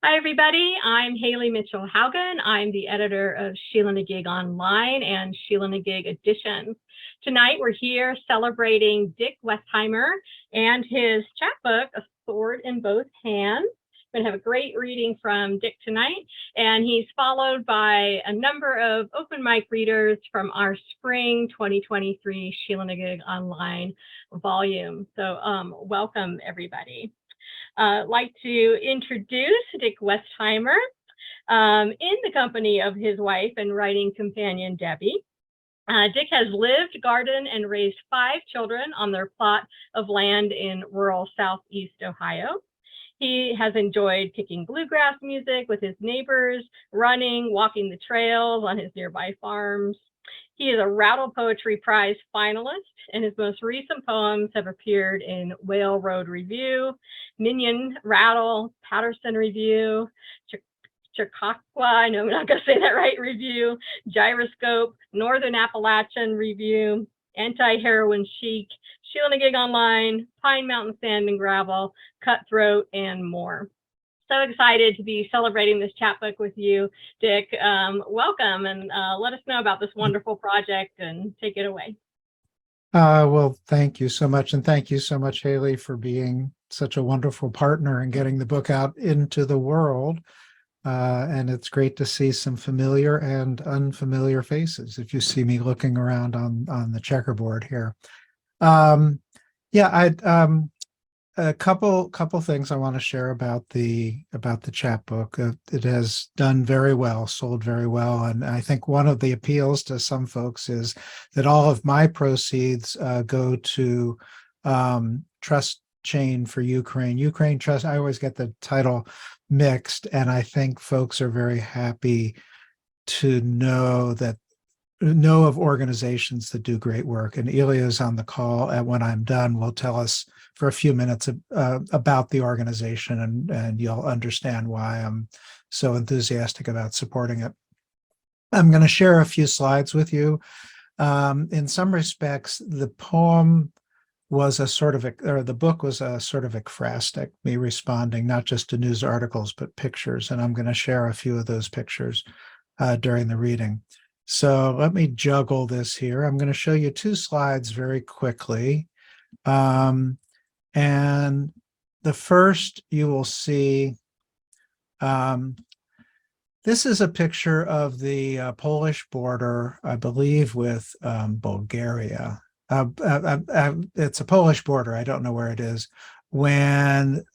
Hi, everybody. I'm Hayley Mitchell Haugen. I'm the editor of Sheila-Na-Gig Online and Sheila-Na-Gig Editions. Tonight, we're here celebrating Dick Westheimer and his chapbook, A Sword in Both Hands. We're going to have a great reading from Dick tonight, and he's followed by a number of open mic readers from our spring 2023 Sheila-Na-Gig Online volume. So welcome, everybody. I'd like to introduce Dick Westheimer in the company of his wife and writing companion, Debbie. Dick has lived, gardened, and raised 5 children on their plot of land in rural southeast Ohio. He has enjoyed picking bluegrass music with his neighbors, running, walking the trails on his nearby farms. He is a Rattle Poetry Prize finalist, and his most recent poems have appeared in Whale Road Review, Minion Rattle, Patterson Review, Chautauqua, I know I'm not going to say that right, Review, Gyroscope, Northern Appalachian Review, Anti-Heroin Chic, Sheila-Na-Gig Online, Pine Mountain Sand and Gravel, Cutthroat, and more. So excited to be celebrating this chapbook with you, Dick. Welcome, and let us know about this wonderful project and take it away. Well, thank you so much. And thank you so much, Hayley, for being such a wonderful partner and getting the book out into the world. And it's great to see some familiar and unfamiliar faces if you see me looking around on the checkerboard here. A couple things I want to share about the chapbook. It has done very well, sold very well, and I think one of the appeals to some folks is that all of my proceeds go to Trust Chain for Ukraine. Ukraine Trust. I always get the title mixed, and I think folks are very happy to know of organizations that do great work. And Elya is on the call, and when I'm done, will tell us for a few minutes about the organization, and you'll understand why I'm so enthusiastic about supporting it. I'm going to share a few slides with you. In some respects, the poem was the book was a sort of ekphrastic, me responding not just to news articles, but pictures. And I'm going to share a few of those pictures during the reading. So let me juggle this here. I'm going to show you 2 slides very quickly. And the first you will see, this is a picture of the Polish border, I believe, with Bulgaria. It's a Polish border. I don't know where it is. When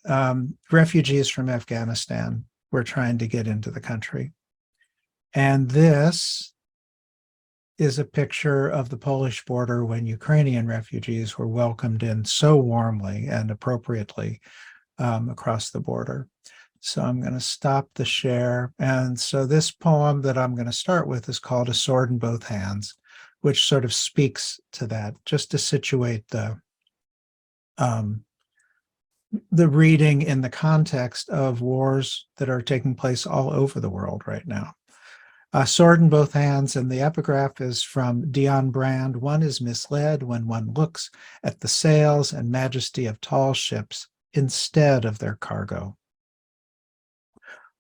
refugees from Afghanistan were trying to get into the country. And this is a picture of the Polish border when Ukrainian refugees were welcomed in so warmly and appropriately across the border. So I'm going to stop the share. And so this poem that I'm going to start with is called A Sword in Both Hands, which sort of speaks to that, just to situate the reading in the context of wars that are taking place all over the world right now. A sword in both hands, and the epigraph is from Dion Brand. One is misled when one looks at the sails and majesty of tall ships instead of their cargo.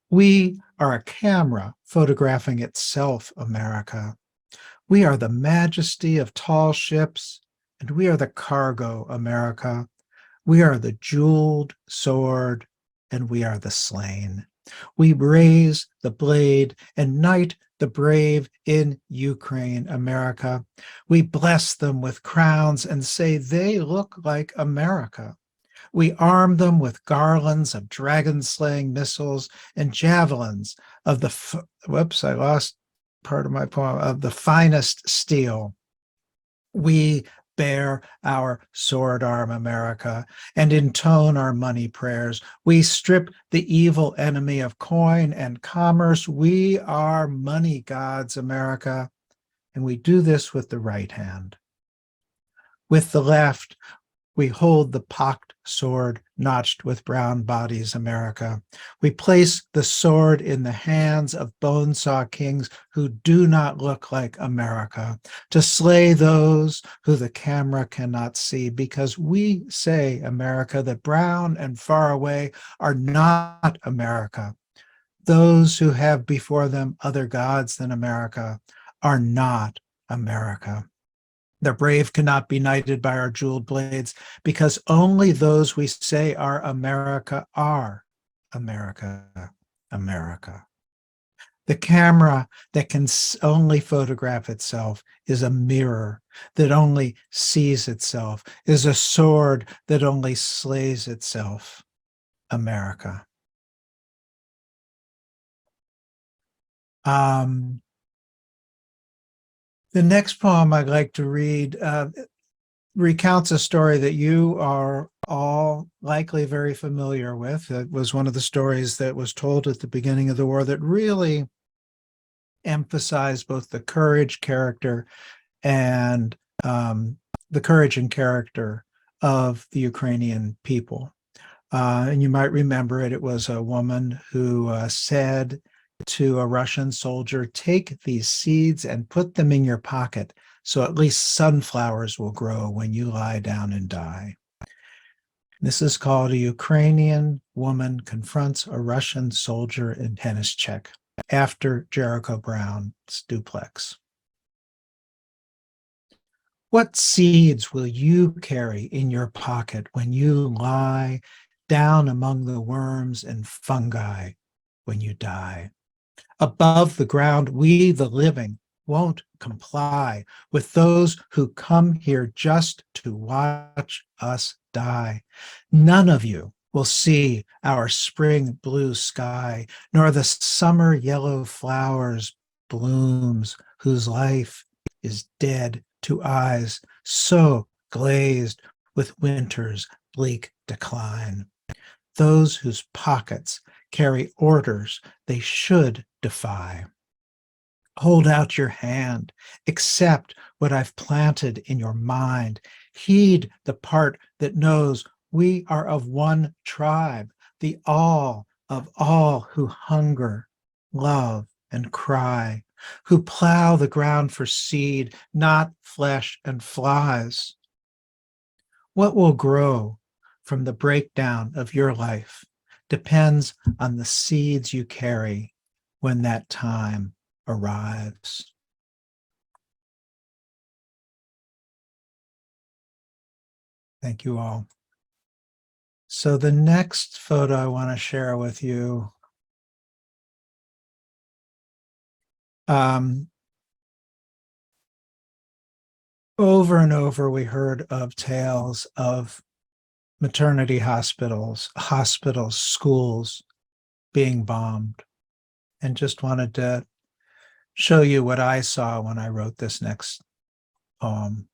We are a camera photographing itself, America. We are the majesty of tall ships, and we are the cargo, America. We are the jeweled sword, and we are the slain. We raise the blade and knight the brave in Ukraine, America. We bless them with crowns and say they look like America. We arm them with garlands of dragon-slaying missiles and javelins of the, I lost part of my poem, of the finest steel. We bear our sword arm, America, and intone our money prayers. We strip the evil enemy of coin and commerce. We are money gods, America, and we do this with the right hand. With the left, we hold the pocked sword notched with brown bodies, America. We place the sword in the hands of bone saw kings who do not look like America, to slay those who the camera cannot see, because we say, America, that brown and far away are not America. Those who have before them other gods than America are not America. The brave cannot be knighted by our jeweled blades, because only those we say are America are America, America. The camera that can only photograph itself is a mirror that only sees itself, is a sword that only slays itself, America. The next poem I'd like to read recounts a story that you are all likely very familiar with. It was one of the stories that was told at the beginning of the war that really emphasized both the courage character and the courage and character of the Ukrainian people. And you might remember it. It was a woman who said to a Russian soldier, "Take these seeds and put them in your pocket, so at least sunflowers will grow when you lie down and die." This is called A Ukrainian Woman Confronts a Russian Soldier in Tennis Check, after Jericho Brown's duplex. What seeds will you carry in your pocket when you lie down among the worms and fungi when you die? Above the ground, we, the living, won't comply with those who come here just to watch us die. None of you will see our spring blue sky, nor the summer yellow flowers blooms whose life is dead to eyes so glazed with winter's bleak decline. Those whose pockets carry orders they should defy. Hold out your hand, accept what I've planted in your mind, heed the part that knows we are of one tribe, the all of all who hunger, love, and cry, who plow the ground for seed, not flesh and flies. What will grow from the breakdown of your life depends on the seeds you carry when that time arrives. Thank you all. So the next photo I want to share with you over and over we heard of tales of maternity hospitals, schools being bombed, and just wanted to show you what I saw when I wrote this next poem.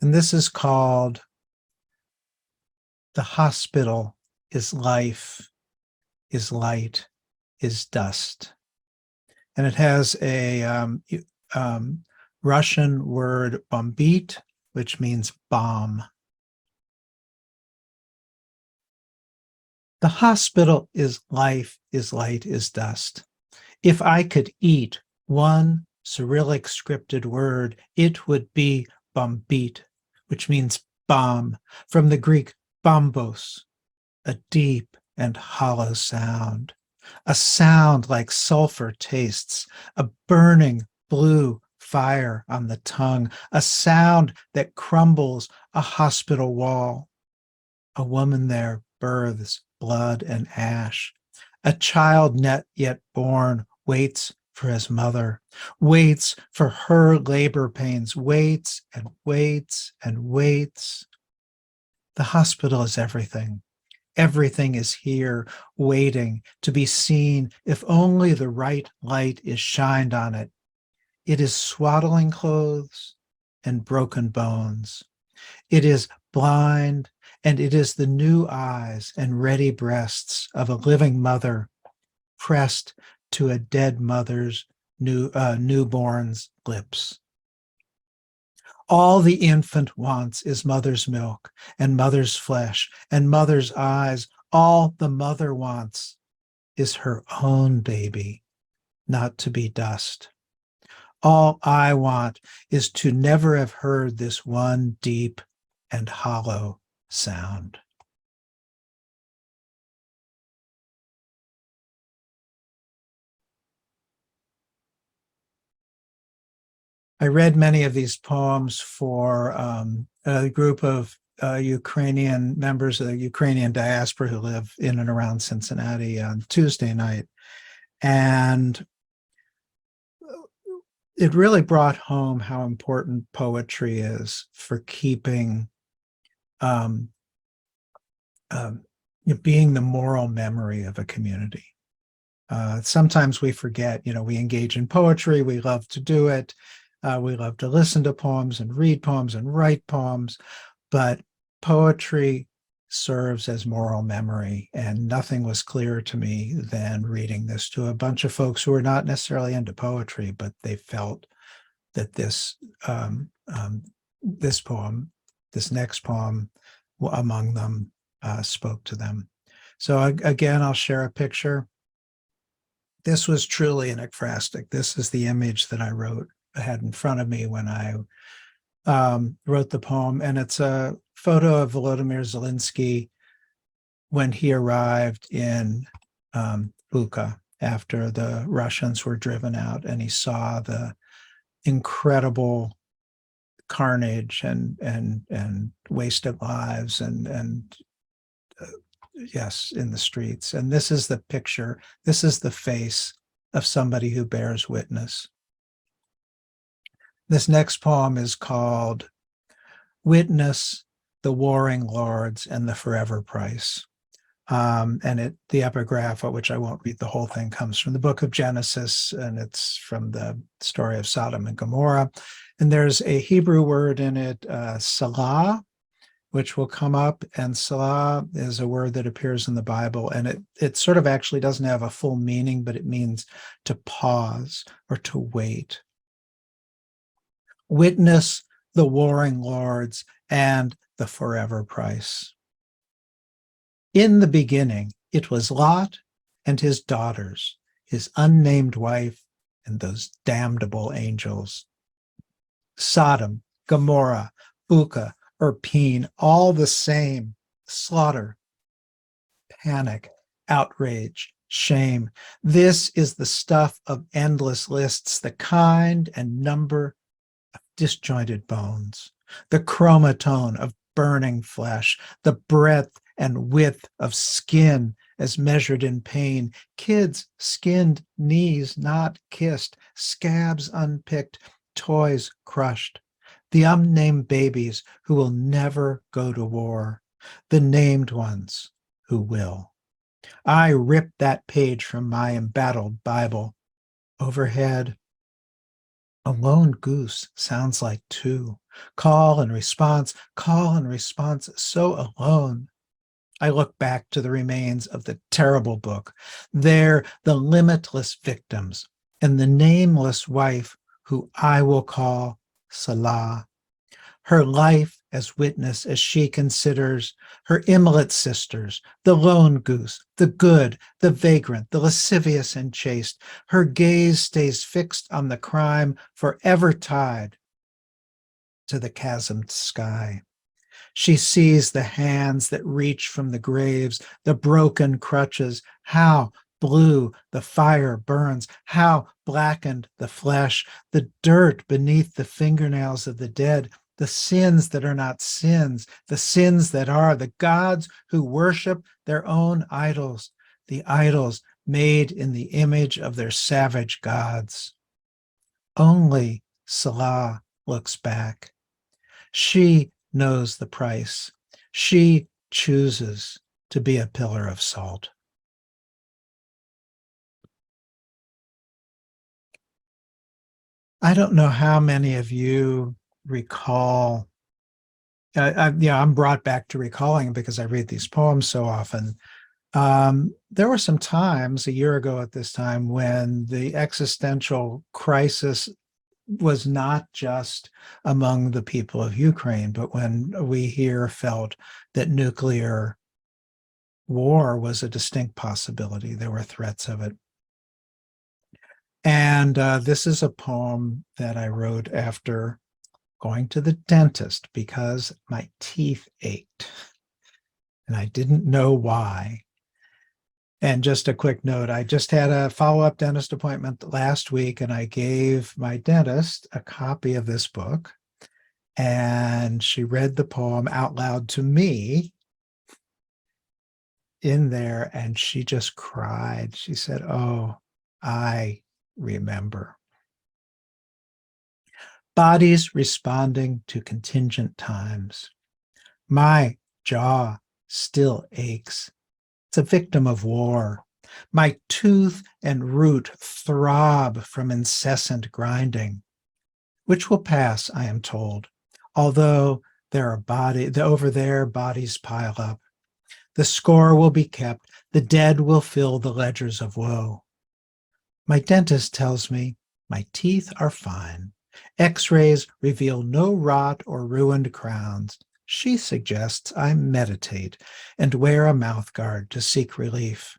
And this is called "The Hospital is Life, is Light, is Dust." And it has a Russian word bombit, which means bomb. The hospital is life, is light, is dust. If I could eat one Cyrillic scripted word, it would be bombit, which means bomb, from the Greek bombos, a deep and hollow sound, a sound like sulfur tastes, a burning blue fire on the tongue, a sound that crumbles a hospital wall. A woman there births blood and ash. A child not yet born waits for his mother, waits for her labor pains, waits and waits and waits. The hospital is everything. Everything is here, waiting to be seen if only the right light is shined on it. It is swaddling clothes and broken bones. It is blind, and it is the new eyes and ready breasts of a living mother pressed to a dead mother's newborn's lips. All the infant wants is mother's milk and mother's flesh and mother's eyes. All the mother wants is her own baby, not to be dust. All I want is to never have heard this one deep and hollow sound. I read many of these poems for a group of Ukrainian members of the Ukrainian diaspora who live in and around Cincinnati on Tuesday night. And it really brought home how important poetry is for keeping being the moral memory of a community. Sometimes we forget, we engage in poetry, we love to do it. We love to listen to poems and read poems and write poems, but poetry serves as moral memory. And nothing was clearer to me than reading this to a bunch of folks who were not necessarily into poetry, but they felt that this poem, this next poem among them, spoke to them. So again, I'll share a picture. This was truly an ekphrastic. This is the image that I had in front of me when I wrote the poem. And it's a photo of Volodymyr Zelensky when he arrived in Bucha after the Russians were driven out, and he saw the incredible carnage and wasted lives and yes, in the streets. And this is the picture. This is the face of somebody who bears witness. This next poem is called Witness, the Warring Lords and the Forever Price. And the epigraph, which I won't read the whole thing, comes from the book of Genesis, and it's from the story of Sodom and Gomorrah. And there's a Hebrew word in it, salah, which will come up. And salah is a word that appears in the Bible, and it sort of actually doesn't have a full meaning, but it means to pause or to wait. Witness the warring lords and the forever price. In the beginning, it was Lot and his daughters, his unnamed wife, and those damnable angels. Sodom, Gomorrah, Bucha, Irpine, all the same. Slaughter, panic, outrage, shame. This is the stuff of endless lists, the kind and number of disjointed bones, the chromatone of burning flesh, the breadth and width of skin as measured in pain, kids skinned, knees not kissed, scabs unpicked, toys crushed, the unnamed babies who will never go to war, the named ones who will. I ripped that page from my embattled Bible. Overhead, a lone goose sounds like two. Call and response, so alone. I look back to the remains of the terrible book. There, the limitless victims and the nameless wife who I will call Salah. Her life as witness as she considers her immolate sisters, the lone goose, the good, the vagrant, the lascivious and chaste. Her gaze stays fixed on the crime, forever tied to the chasmed sky. She sees the hands that reach from the graves, the broken crutches, how blue the fire burns, how blackened the flesh, the dirt beneath the fingernails of the dead, the sins that are not sins, the sins that are, the gods who worship their own idols, the idols made in the image of their savage gods. Only Salah looks back. She knows the price. She chooses to be a pillar of salt. I don't know how many of you recall. I'm brought back to recalling because I read these poems so often. There were some times a year ago at this time when the existential crisis was not just among the people of Ukraine, but when we here felt that nuclear war was a distinct possibility. There were threats of it. And this is a poem that I wrote after going to the dentist because my teeth ached and I didn't know why. And just a quick note, I just had a follow-up dentist appointment last week and I gave my dentist a copy of this book and she read the poem out loud to me in there and she just cried. She said, "Oh, I remember." Bodies responding to contingent times. My jaw still aches. It's a victim of war. My tooth and root throb from incessant grinding, which will pass, I am told, although over there bodies pile up. The score will be kept. The dead will fill the ledgers of woe. My dentist tells me my teeth are fine. X-rays reveal no rot or ruined crowns. She suggests I meditate and wear a mouthguard to seek relief.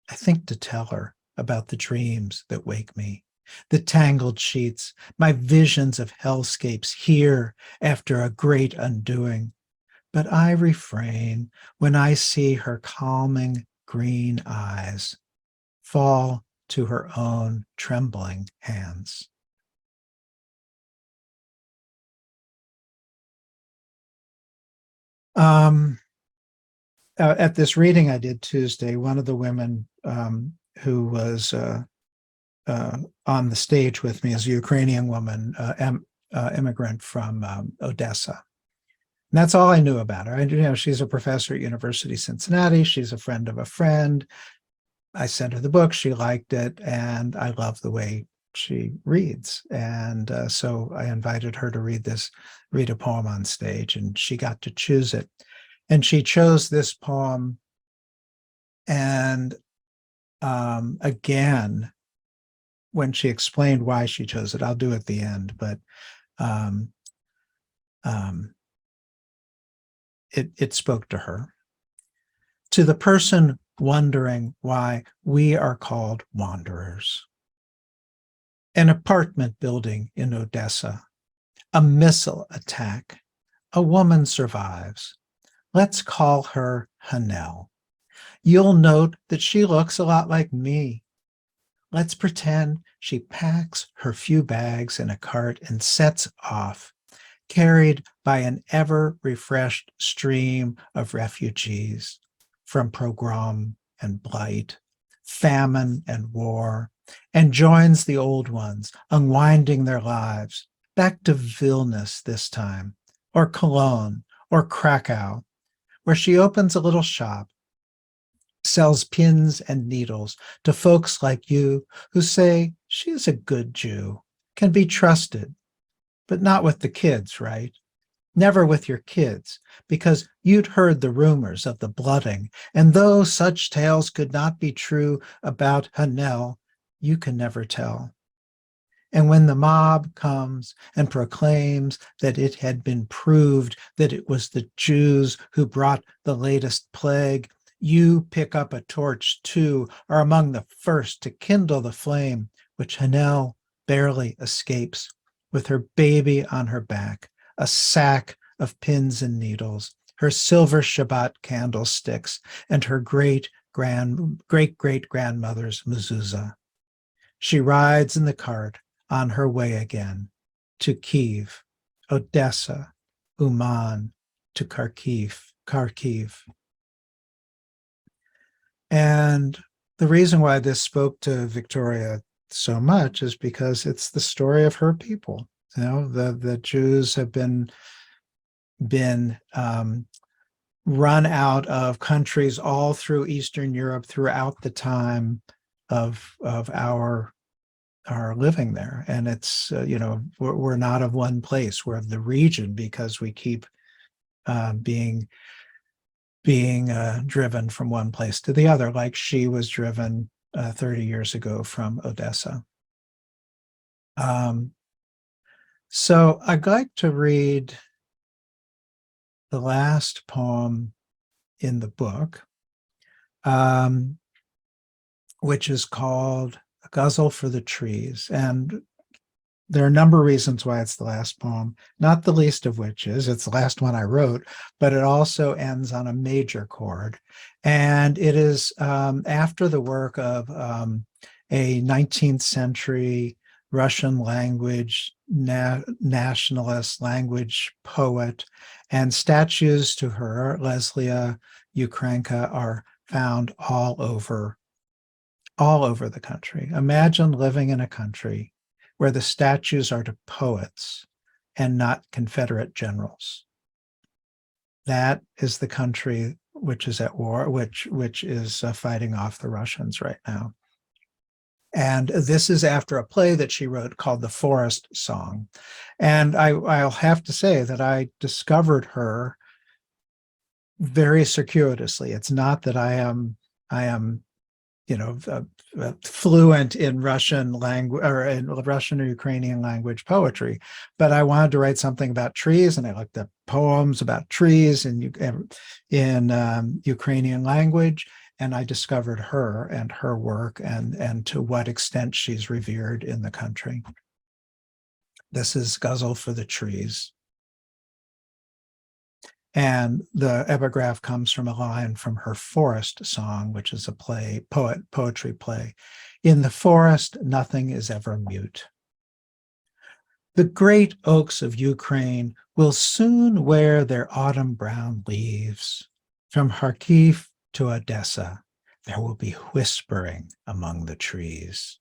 I think to tell her about the dreams that wake me, the tangled sheets, my visions of hellscapes here after a great undoing. But I refrain when I see her calming green eyes fall to her own trembling hands. At this reading I did Tuesday, one of the women who was on the stage with me is a Ukrainian woman, immigrant from Odessa. And that's all I knew about her. She's a professor at University of Cincinnati. She's a friend of a friend. I sent her the book. She liked it, and I love the way she reads. And so I invited her to read a poem on stage, and she got to choose it. And she chose this poem. And again, when she explained why she chose it, I'll do it at the end, but it spoke to her. To the person wondering why we are called wanderers. An apartment building in Odessa, a missile attack, a woman survives. Let's call her Hanel. You'll note that she looks a lot like me. Let's pretend she packs her few bags in a cart and sets off, carried by an ever-refreshed stream of refugees from pogrom and blight, famine and war, and joins the old ones, unwinding their lives, back to Vilnius this time, or Cologne, or Krakow, where she opens a little shop, sells pins and needles to folks like you who say she is a good Jew, can be trusted, but not with the kids, right? Never with your kids, because you'd heard the rumors of the blooding, and though such tales could not be true about Hanel, you can never tell. And when the mob comes and proclaims that it had been proved that it was the Jews who brought the latest plague, you pick up a torch too, are among the first to kindle the flame, which Hanel barely escapes, with her baby on her back, a sack of pins and needles, her silver Shabbat candlesticks, and her great-great-grandmother's mezuzah. She rides in the cart on her way again to Kiev, Odessa, Uman, to Kharkiv. And the reason why this spoke to Victoria so much is because it's the story of her people. The Jews have been run out of countries all through Eastern Europe throughout the time of our living there. And it's, we're not of one place, we're of the region because we keep being driven from one place to the other, like she was driven 30 years ago from Odessa. So I'd like to read the last poem in the book, which is called A Guzzle for the Trees. And there are a number of reasons why it's the last poem, not the least of which is it's the last one I wrote, but it also ends on a major chord. And it is after the work of a 19th century Russian language nationalist language poet, and statues to her, Leslia Ukranka, are found all over the country. Imagine living in a country where the statues are to poets and not Confederate generals. That is the country which is at war, which is fighting off the Russians right now. And this is after a play that she wrote called The Forest Song. And I'll have to say that I discovered her very circuitously. It's not that I am fluent in Russian language or in Russian or Ukrainian language poetry, but I wanted to write something about trees, and I looked up poems about trees in Ukrainian language, and I discovered her and her work and to what extent she's revered in the country. This is Guzzle for the Trees. And the epigraph comes from a line from her Forest Song, which is a poetry play. In the forest, nothing is ever mute. The great oaks of Ukraine will soon wear their autumn brown leaves. From Kharkiv to Odessa, there will be whispering among the trees.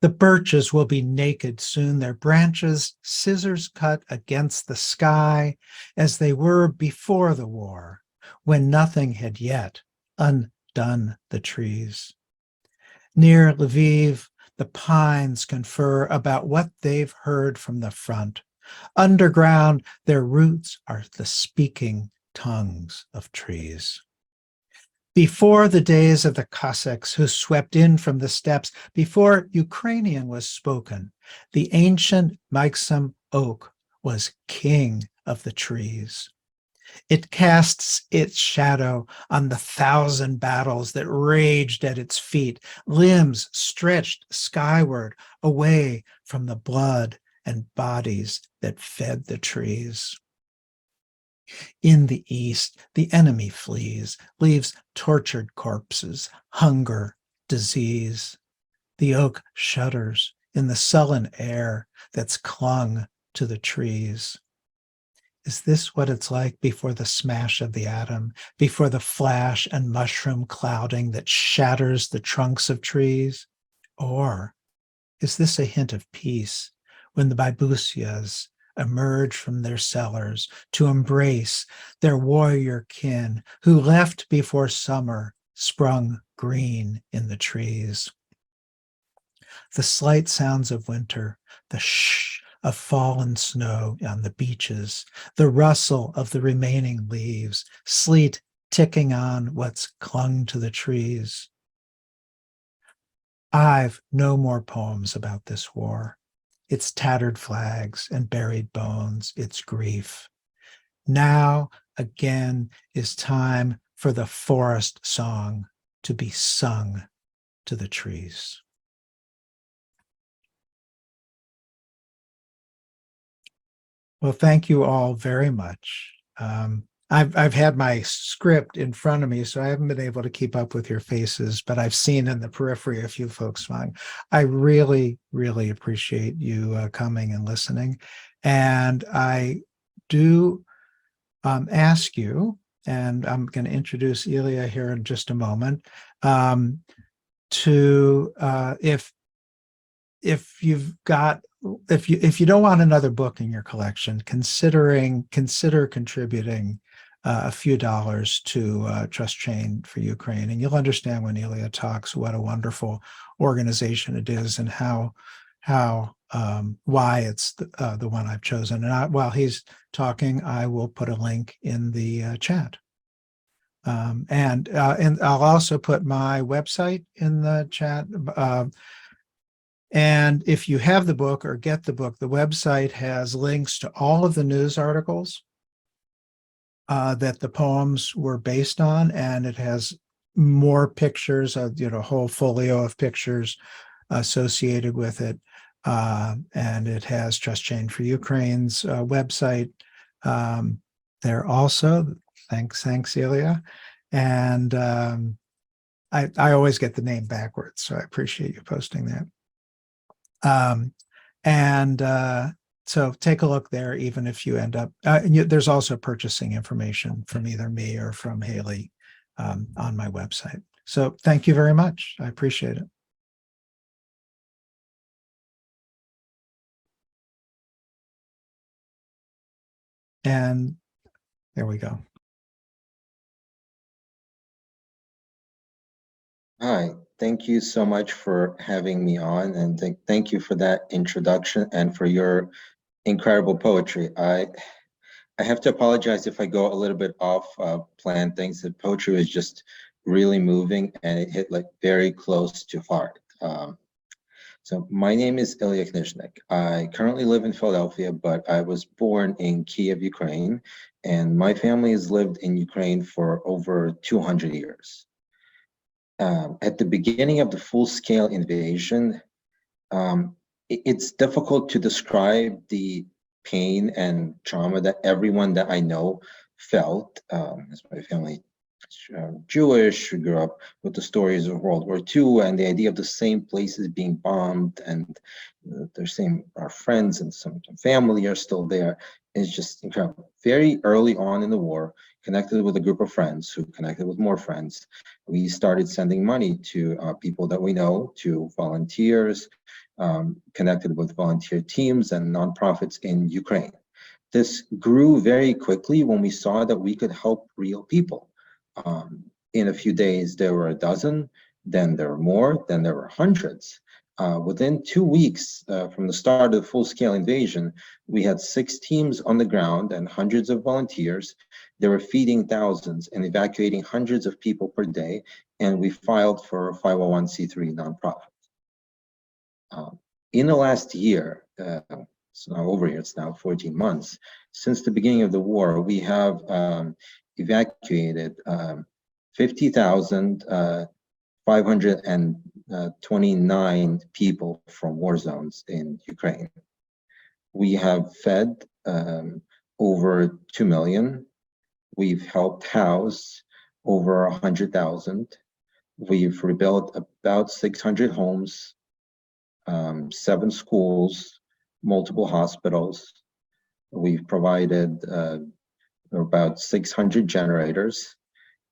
The birches will be naked soon, their branches scissors cut against the sky, as they were before the war, when nothing had yet undone the trees. Near Lviv, the pines confer about what they've heard from the front. Underground, their roots are the speaking tongues of trees. Before the days of the Cossacks who swept in from the steppes, before Ukrainian was spoken, the ancient Meiksum oak was king of the trees. It casts its shadow on the 1,000 battles that raged at its feet, limbs stretched skyward away from the blood and bodies that fed the trees. In the east, the enemy flees, leaves tortured corpses, hunger, disease. The oak shudders in the sullen air that's clung to the trees. Is this what it's like before the smash of the atom, before the flash and mushroom clouding that shatters the trunks of trees? Or is this a hint of peace when the babusias emerge from their cellars to embrace their warrior kin who left before summer sprung green in the trees? The slight sounds of winter, the shh of fallen snow on the beaches, the rustle of the remaining leaves, sleet ticking on what's clung to the trees. I've no more poems about this war. Its tattered flags and buried bones, its grief. Now, again, is time for the forest song to be sung to the trees. Well, thank you all very much. I've had my script in front of me, so I haven't been able to keep up with your faces, but I've seen in the periphery a few folks smiling. I really, really appreciate you coming and listening. And I do ask you, and I'm going to introduce Elya here in just a moment, to if you don't want another book in your collection, consider contributing a few dollars to Trust Chain for Ukraine, and you'll understand when Elya talks what a wonderful organization it is and why it's the one I've chosen. And while he's talking, I will put a link in the chat. And I'll also put my website in the chat. And if you have the book or get the book, the website has links to all of the news articles that the poems were based on, and it has more pictures, a whole folio of pictures associated with it. And it has Trust Chain for Ukraine's website there also. Thanks, Elya. And I always get the name backwards, so I appreciate you posting that. So take a look there, even if you end up, there's also purchasing information from either me or from Hayley on my website. So thank you very much. I appreciate it. And there we go. Hi, thank you so much for having me on, and thank you for that introduction and for your incredible poetry. I have to apologize if I go a little bit off plan things. The poetry was just really moving and it hit like very close to heart. So my name is Elya Knizhnik. I currently live in Philadelphia, but I was born in Kiev, Ukraine, and my family has lived in Ukraine for over 200 years. At the beginning of the full-scale invasion, it's difficult to describe the pain and trauma that everyone that I know felt. As my family Jewish, we grew up with the stories of World War II and the idea of the same places being bombed, and our friends and some family are still there. It's just incredible. Very early on in the war, connected with a group of friends who connected with more friends, we started sending money to people that we know, to volunteers, connected with volunteer teams and nonprofits in Ukraine. This grew very quickly when we saw that we could help real people. In a few days, there were a dozen, then there were more, then there were hundreds. Within 2 weeks from the start of the full-scale invasion, we had 6 teams on the ground and hundreds of volunteers. They were feeding thousands and evacuating hundreds of people per day, and we filed for 501c3 nonprofit. In the last year, it's now over here, it's now 14 months, since the beginning of the war, we have evacuated 50,529 people from war zones in Ukraine. We have fed over 2 million. We've helped house over 100,000. We've rebuilt about 600 homes, 7 schools, multiple hospitals. We've provided about 600 generators,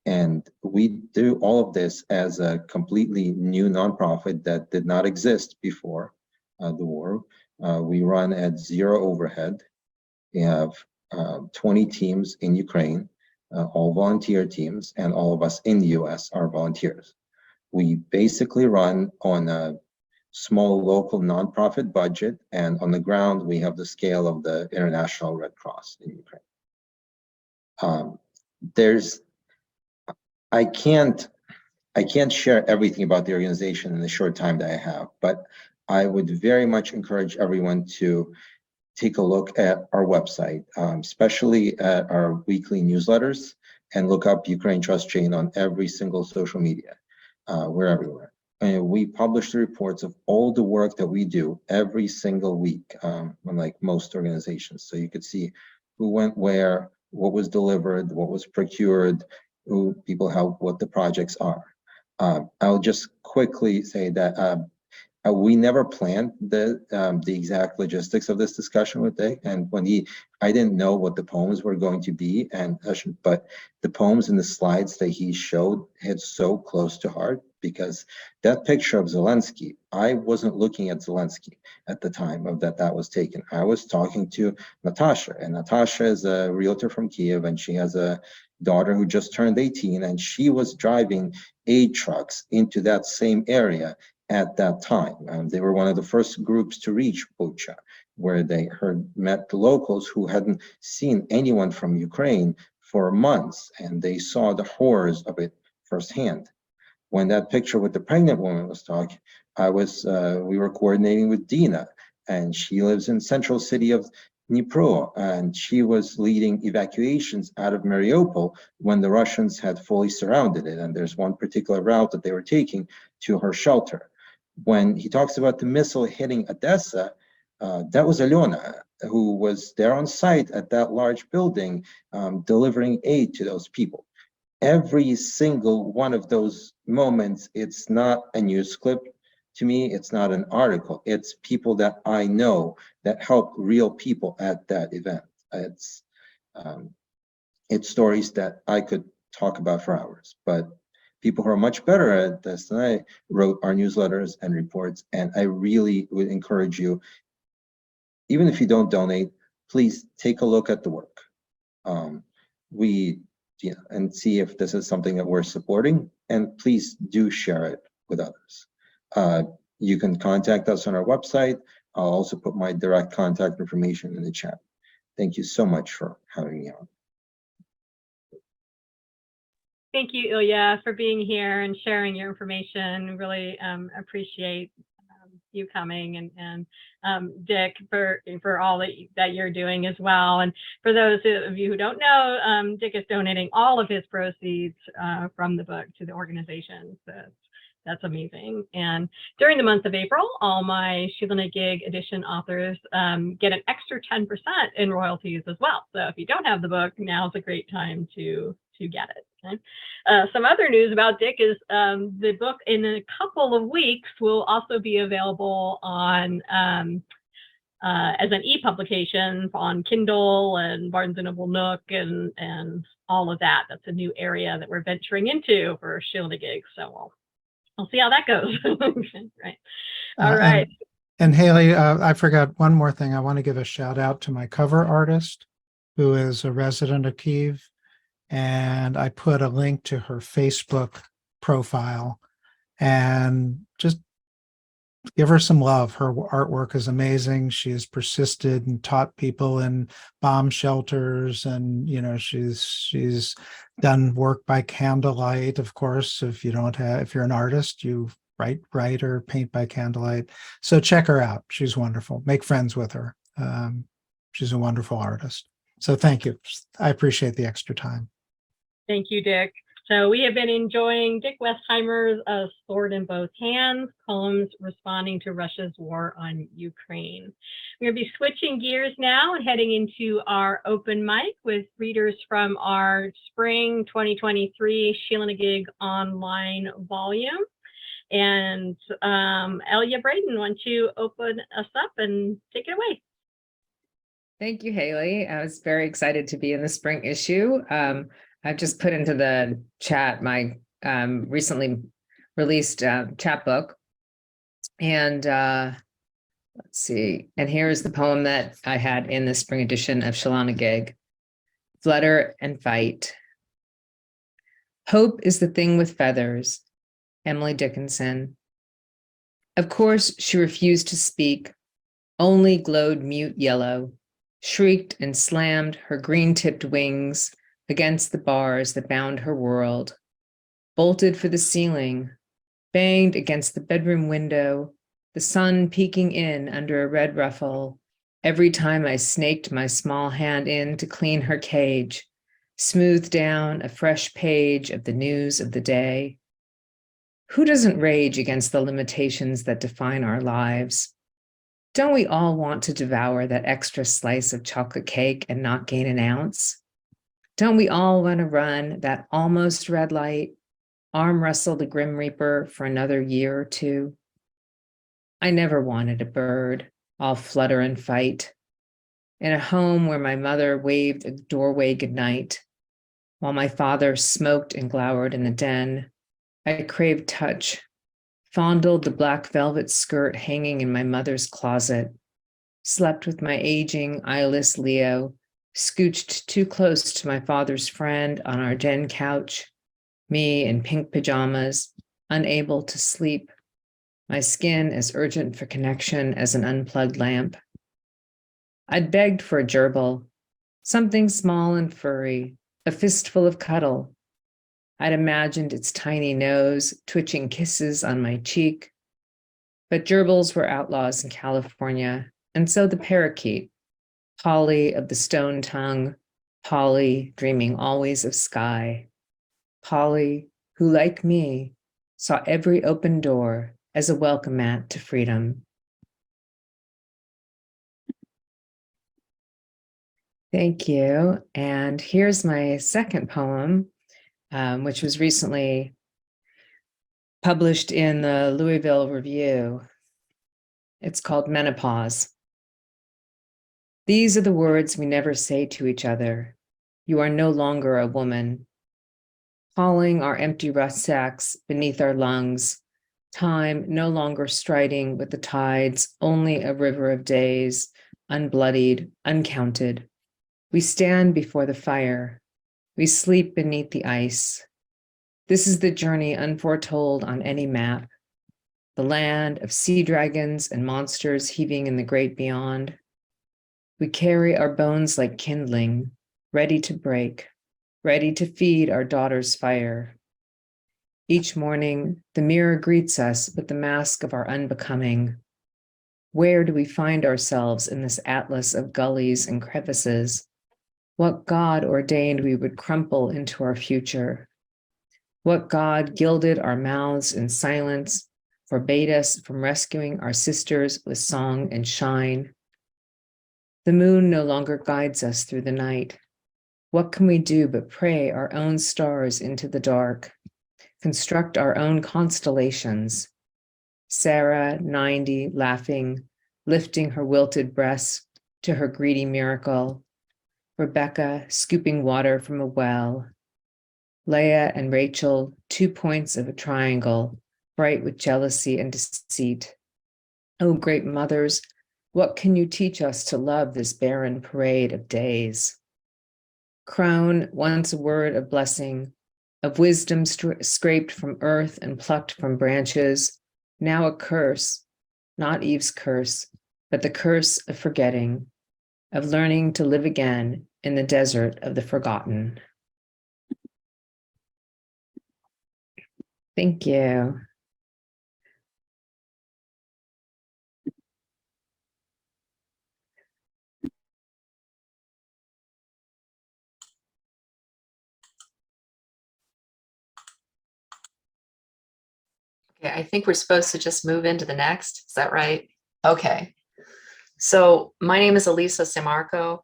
and we do all of this as a completely new nonprofit that did not exist before the war. We run at 0 overhead. We have 20 teams in Ukraine, all volunteer teams, and all of us in the US are volunteers. We basically run on a small local nonprofit budget, and on the ground we have the scale of the International Red Cross in Ukraine. I can't share everything about the organization in the short time that I have, but I would very much encourage everyone to take a look at our website, especially at our weekly newsletters, and look up Ukraine Trust Chain on every single social media. We're everywhere. And we publish the reports of all the work that we do every single week, unlike most organizations. So you could see who went where, what was delivered, what was procured, who people help, what the projects are. I'll just quickly say that we never planned the exact logistics of this discussion with Dick, and I didn't know what the poems were going to be, but the poems and the slides that he showed hit so close to heart, because that picture of Zelensky, I wasn't looking at Zelensky at the time of that was taken. I was talking to Natasha, and Natasha is a realtor from Kiev, and she has a daughter who just turned 18, and she was driving aid trucks into that same area at that time. They were one of the first groups to reach Bucha, where they met the locals who hadn't seen anyone from Ukraine for months, and they saw the horrors of it firsthand. When that picture with the pregnant woman was talking, we were coordinating with Dina, and she lives in central city of Dnipro, and she was leading evacuations out of Mariupol when the Russians had fully surrounded it. And there's one particular route that they were taking to her shelter. when he talks about the missile hitting Odessa, that was Alyona, who was there on site at that large building, delivering aid to those people. Every single one of those moments, it's not a news clip to me, it's not an article, it's people that I know that helped real people at that event. It's stories that I could talk about for hours, but people who are much better at this than I wrote our newsletters and reports, and I really would encourage you, even if you don't donate, please take a look at the work. And see if this is something that we're supporting, and please do share it with others. You can contact us on our website. I'll also put my direct contact information in the chat. Thank you so much for having me on. Thank you, Ilya, for being here and sharing your information. Really appreciate you coming, and Dick, for all that you're doing as well. And for those of you who don't know, Dick is donating all of his proceeds from the book to the organization. So that's amazing. And during the month of April, all my Sheila-Na-Gig edition authors get an extra 10% in royalties as well. So if you don't have the book, now's a great time to get it. Okay? Some other news about Dick is the book in a couple of weeks will also be available on as an e-publication on Kindle and Barnes & Noble Nook and all of that. That's a new area that we're venturing into for Sheila-Na-Gig. So we'll see how that goes. Right. All right. And Hayley, I forgot one more thing. I want to give a shout out to my cover artist, who is a resident of Kyiv. And I put a link to her Facebook profile, and just give her some love. Her artwork is amazing. She has persisted and taught people in bomb shelters, and she's done work by candlelight. Of course, if you're an artist, you write or paint by candlelight. So check her out. She's wonderful. Make friends with her. She's a wonderful artist. So thank you. I appreciate the extra time. Thank you, Dick. So we have been enjoying Dick Westheimer's Sword in Both Hands, poems responding to Russia's war on Ukraine. We're going to be switching gears now and heading into our open mic with readers from our spring 2023 Sheila-Na-Gig online volume. And Elya Braden, why don't you open us up and take it away? Thank you, Hayley. I was very excited to be in the spring issue. I've just put into the chat my recently released chapbook. And let's see. And here's the poem that I had in the spring edition of Sheila-Na-Gig, Flutter and Fight. Hope is the thing with feathers, Emily Dickinson. Of course, she refused to speak, only glowed mute yellow, shrieked and slammed her green-tipped wings against the bars that bound her world, bolted for the ceiling, banged against the bedroom window, the sun peeking in under a red ruffle, every time I snaked my small hand in to clean her cage, smoothed down a fresh page of the news of the day. Who doesn't rage against the limitations that define our lives? Don't we all want to devour that extra slice of chocolate cake and not gain an ounce? Don't we all want to run that almost red light, arm wrestle the Grim Reaper for another year or two? I never wanted a bird, all flutter and fight, in a home where my mother waved a doorway goodnight, while my father smoked and glowered in the den. I craved touch, fondled the black velvet skirt hanging in my mother's closet, slept with my aging, eyeless Leo, scooched too close to my father's friend on our den couch, me in pink pajamas, unable to sleep, my skin as urgent for connection as an unplugged lamp. I'd begged for a gerbil, something small and furry, a fistful of cuddle. I'd imagined its tiny nose twitching kisses on my cheek. But gerbils were outlaws in California, and so the parakeet, Polly of the stone tongue, Polly dreaming always of sky, Polly who, like me, saw every open door as a welcome mat to freedom. Thank you. And here's my second poem, which was recently published in the Louisville Review. It's called Menopause. These are the words we never say to each other. You are no longer a woman. Hauling our empty rucksacks beneath our lungs, time no longer striding with the tides, only a river of days, unbloodied, uncounted. We stand before the fire. We sleep beneath the ice. This is the journey unforetold on any map, the land of sea dragons and monsters heaving in the great beyond. We carry our bones like kindling, ready to break, ready to feed our daughter's fire. Each morning, the mirror greets us with the mask of our unbecoming. Where do we find ourselves in this atlas of gullies and crevices? What God ordained we would crumple into our future? What God gilded our mouths in silence, forbade us from rescuing our sisters with song and shine? The moon no longer guides us through the night. What can we do but pray our own stars into the dark, construct our own constellations? Sarah, 90, laughing, lifting her wilted breast to her greedy miracle. Rebecca, scooping water from a well. Leah and Rachel, 2 points of a triangle, bright with jealousy and deceit. Oh, great mothers, what can you teach us to love this barren parade of days? Crone, once a word of blessing, of wisdom scraped from earth and plucked from branches, now a curse, not Eve's curse, but the curse of forgetting, of learning to live again in the desert of the forgotten. Thank you. Okay, I think we're supposed to just move into the next. Is that right? Okay. So my name is Alissa Sammarco,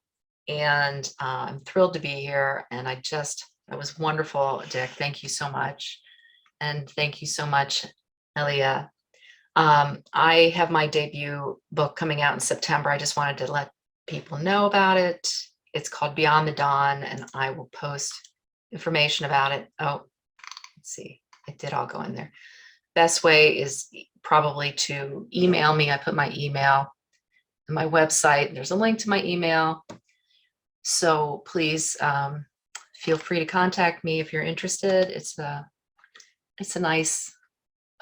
and I'm thrilled to be here. And that was wonderful, Dick. Thank you so much. And thank you so much, Elya. I have my debut book coming out in September. I just wanted to let people know about it. It's called Beyond the Dawn, and I will post information about it. Oh, let's see. It did all go in there. Best way is probably to email me. I put my email on my website. There's a link to my email. So please feel free to contact me if you're interested. It's a nice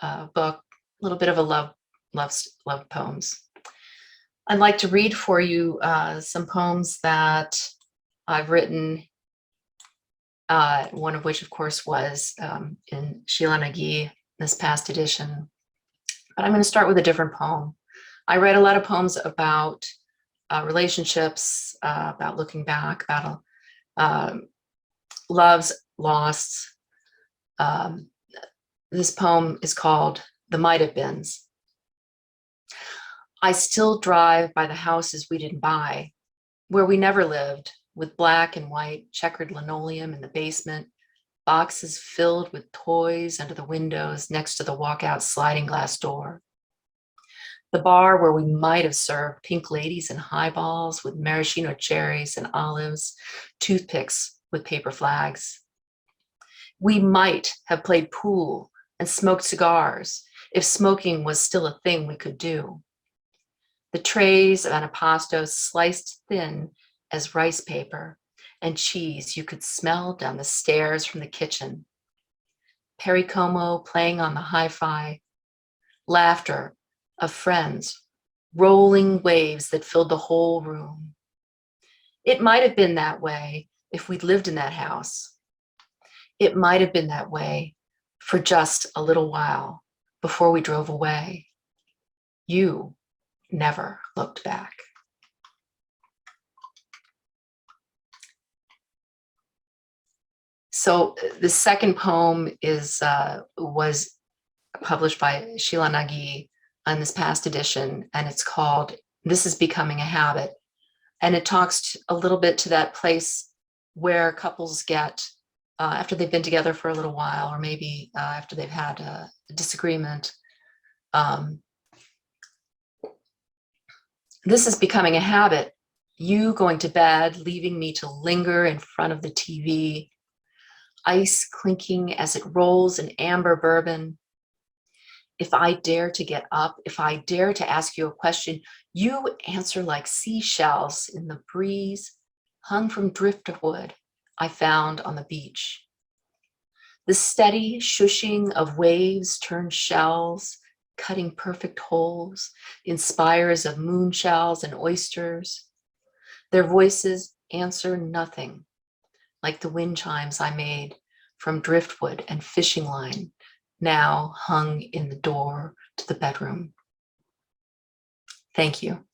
book, a little bit of a love poems. I'd like to read for you some poems that I've written. One of which, of course, was in Sheila-Na-Gig, this past edition. But I'm going to start with a different poem. I read a lot of poems about relationships, about looking back, about loves lost. This poem is called The Might Have Beens. I still drive by the houses we didn't buy, where we never lived, with black and white checkered linoleum in the basement, boxes filled with toys under the windows next to the walkout sliding glass door. The bar where we might have served pink ladies and highballs with maraschino cherries and olives, toothpicks with paper flags. We might have played pool and smoked cigars if smoking was still a thing we could do. The trays of antipasto sliced thin as rice paper and cheese you could smell down the stairs from the kitchen. Perry Como playing on the hi-fi, laughter of friends, rolling waves that filled the whole room. It might have been that way if we'd lived in that house. It might have been that way for just a little while before we drove away. You never looked back. So the second poem was published by Sheila-Na-Gig on this past edition, and it's called This is Becoming a Habit. And it talks a little bit to that place where couples get, after they've been together for a little while, or maybe after they've had a disagreement. This is becoming a habit. You going to bed, leaving me to linger in front of the TV, ice clinking as it rolls in amber bourbon. If I dare to get up, if I dare to ask you a question, you answer like seashells in the breeze hung from driftwood I found on the beach. The steady shushing of waves turned shells, cutting perfect holes in spires of moon shells and oysters. Their voices answer nothing, like the wind chimes I made from driftwood and fishing line, now hung in the door to the bedroom. Thank you.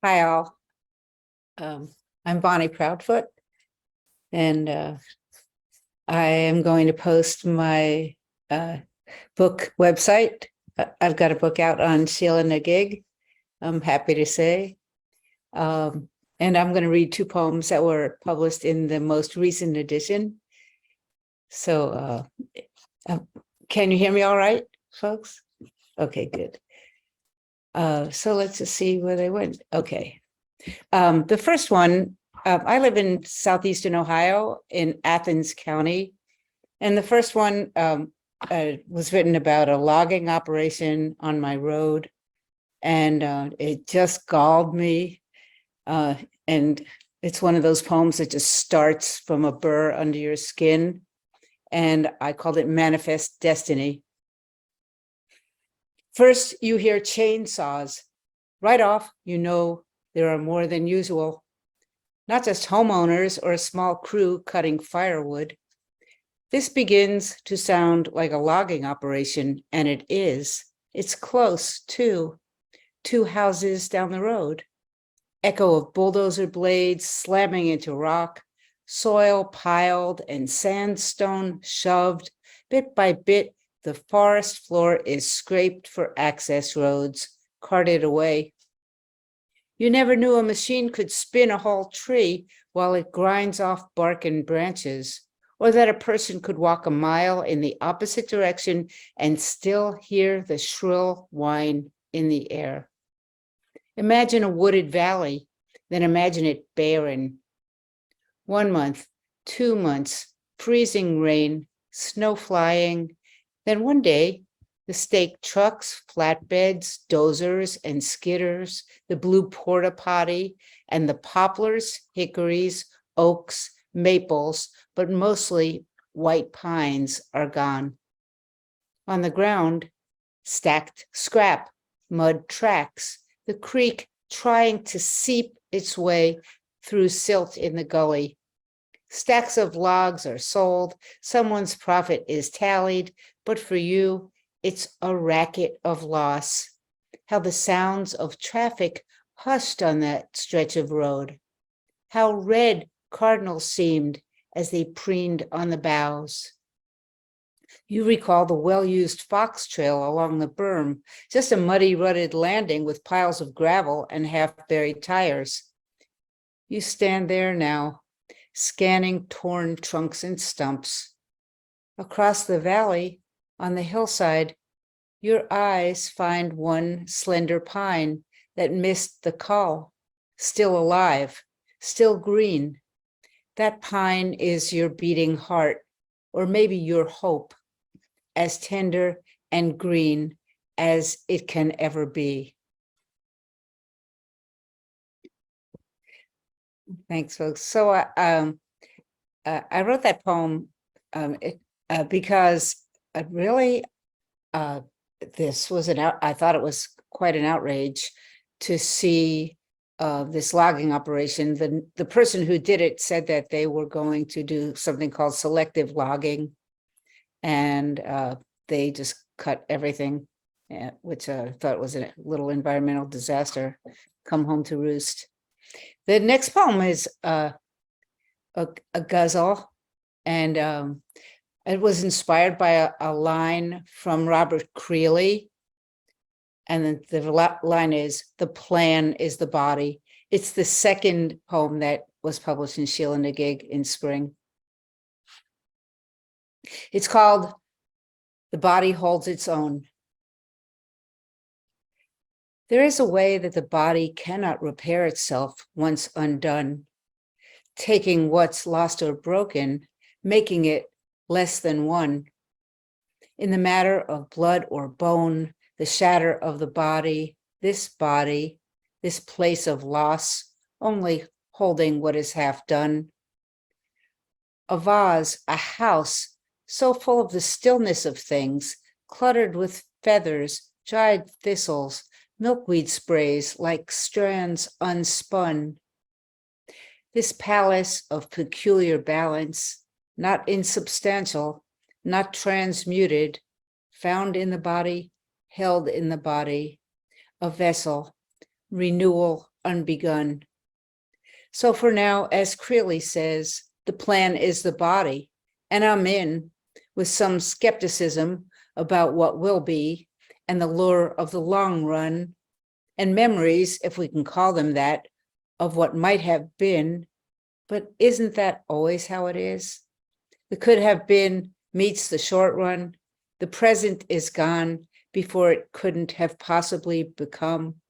Hi, all. I'm Bonnie Proudfoot, and I am going to post my book website. I've got a book out on Sheila-Na-Gig, I'm happy to say. And I'm going to read 2 poems that were published in the most recent edition. So can you hear me all right, folks? Okay, good. So let's just see where they went. Okay. The first one, I live in southeastern Ohio in Athens County. And the first one was written about a logging operation on my road. And it just galled me. And it's one of those poems that just starts from a burr under your skin. And I called it Manifest Destiny. First, you hear chainsaws. Right off, you know there are more than usual. Not just homeowners or a small crew cutting firewood. This begins to sound like a logging operation, and it is. It's close, too. 2 houses down the road. Echo of bulldozer blades slamming into rock, soil piled and sandstone shoved. Bit by bit, the forest floor is scraped for access roads, carted away. You never knew a machine could spin a whole tree while it grinds off bark and branches, or that a person could walk a mile in the opposite direction and still hear the shrill whine in the air. Imagine a wooded valley, then imagine it barren. 1 month, 2 months, freezing rain, snow flying. Then one day, the stake trucks, flatbeds, dozers, and skidders, the blue porta potty, and the poplars, hickories, oaks, maples, but mostly white pines are gone. On the ground, stacked scrap, mud tracks, the creek trying to seep its way through silt in the gully. Stacks of logs are sold, someone's profit is tallied, but for you, it's a racket of loss. How the sounds of traffic hushed on that stretch of road. How red cardinals seemed as they preened on the boughs. You recall the well-used fox trail along the berm, just a muddy, rutted landing with piles of gravel and half-buried tires. You stand there now, scanning torn trunks and stumps. Across the valley, on the hillside, your eyes find one slender pine that missed the call, still alive, still green. That pine is your beating heart, or maybe your hope, as tender and green as it can ever be. Thanks, folks. So I wrote that poem because really this was I thought it was quite an outrage to see this logging operation. The person who did it said that they were going to do something called selective logging, and they just cut everything, which I thought was a little environmental disaster, come home to roost. The next poem is a ghazal, and it was inspired by a line from Robert Creeley. And the line is, "The plan is the body." It's the second poem that was published in Sheila-Na-Gig in spring. It's called "The Body Holds Its Own." There is a way that the body cannot repair itself once undone, taking what's lost or broken, making it less than one. In the matter of blood or bone, the shatter of the body, this place of loss, only holding what is half done. A vase, a house, so full of the stillness of things, cluttered with feathers, dried thistles, milkweed sprays like strands unspun. This palace of peculiar balance, not insubstantial, not transmuted, found in the body, held in the body, a vessel, renewal unbegun. So for now, as Creeley says, the plan is the body, and I'm in with some skepticism about what will be and the lure of the long run, and memories, if we can call them that, of what might have been. But isn't that always how it is? The could have been meets the short run. The present is gone before it couldn't have possibly become.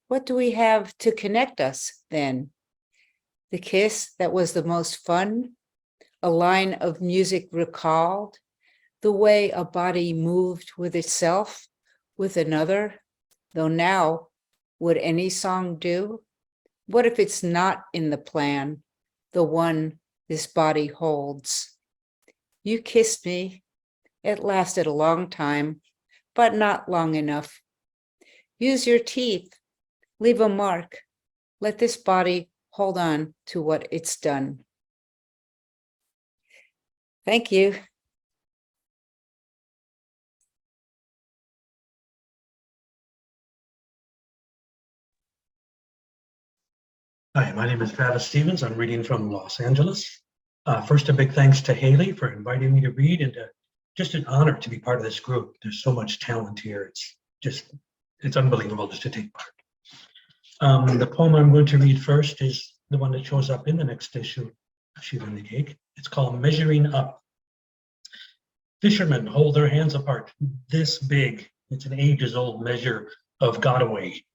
What do we have to connect us then? The kiss that was the most fun, a line of music recalled, the way a body moved with itself, with another, though now, would any song do? What if it's not in the plan, the one this body holds? You kissed me. It lasted a long time, but not long enough. Use your teeth. Leave a mark. Let this body hold on to what it's done. Thank you. Hi, my name is Travis Stevens. I'm reading from Los Angeles. First, a big thanks to Hayley for inviting me to read, and just an honor to be part of this group. There's so much talent here. It's unbelievable just to take part. The poem I'm going to read first is the one that shows up in the next issue of Sheila-Na-Gig. It's called Measuring Up. Fishermen hold their hands apart, this big. It's an ages-old measure of got away.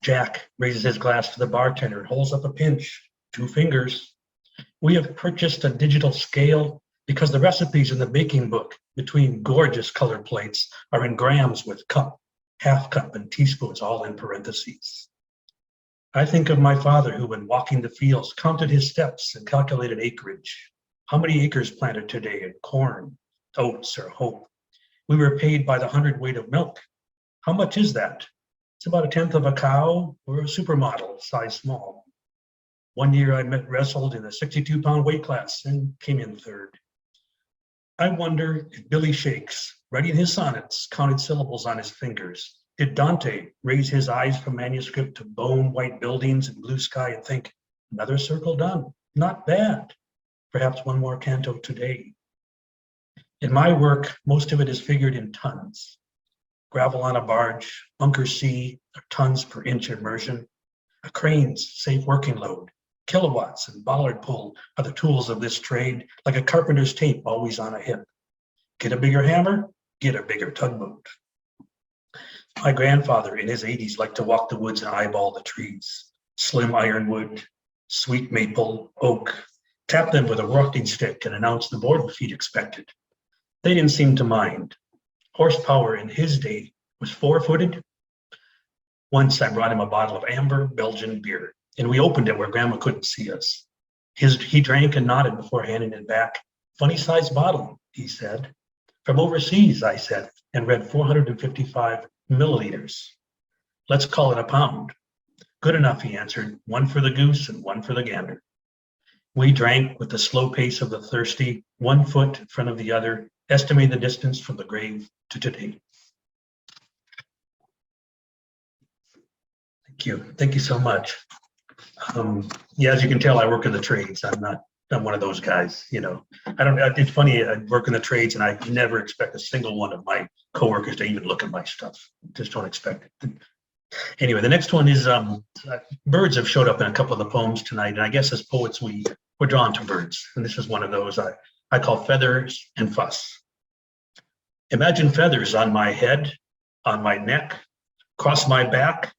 Jack raises his glass to the bartender and holds up a pinch, 2 fingers. We have purchased a digital scale because the recipes in the baking book between gorgeous colored plates are in grams with cup, half cup, and teaspoons all in parentheses. I think of my father who, when walking the fields, counted his steps and calculated acreage. How many acres planted today in corn, oats, or hope? We were paid by the hundredweight of milk. How much is that? It's about 1/10 of a cow or a supermodel, size small. One year I wrestled in the 62-pound weight class and came in 3rd. I wonder if Billy Shakes, writing his sonnets, counted syllables on his fingers. Did Dante raise his eyes from manuscript to Boehm white buildings and blue sky and think, another circle done, not bad. Perhaps one more canto today. In my work, most of it is figured in tons. Gravel on a barge, bunker C, tons per inch immersion. A crane's safe working load. Kilowatts and bollard pull are the tools of this trade, like a carpenter's tape always on a hip. Get a bigger hammer, get a bigger tugboat. My grandfather in his 80s liked to walk the woods and eyeball the trees. Slim ironwood, sweet maple, oak. Tap them with a walking stick and announce the board feet expected. They didn't seem to mind. Horsepower in his day was 4-footed. Once I brought him a bottle of amber Belgian beer, and we opened it where Grandma couldn't see us. He drank and nodded before handing it back. Funny sized bottle, he said. From overseas, I said, and read 455 milliliters. Let's call it a pound. Good enough, he answered. 1 for the goose and 1 for the gander. We drank with the slow pace of the thirsty, 1 foot in front of the other, estimating the distance from the grave to today. Thank you so much. Yeah, as you can tell, I work in the trades. I'm one of those guys, you know. It's funny, I work in the trades and I never expect a single one of my coworkers to even look at my stuff. Just don't expect it. Anyway, the next one is birds have showed up in a couple of the poems tonight. And I guess as poets, we're drawn to birds. And this is one of those I call Feathers and Fuss. Imagine feathers on my head, on my neck, across my back,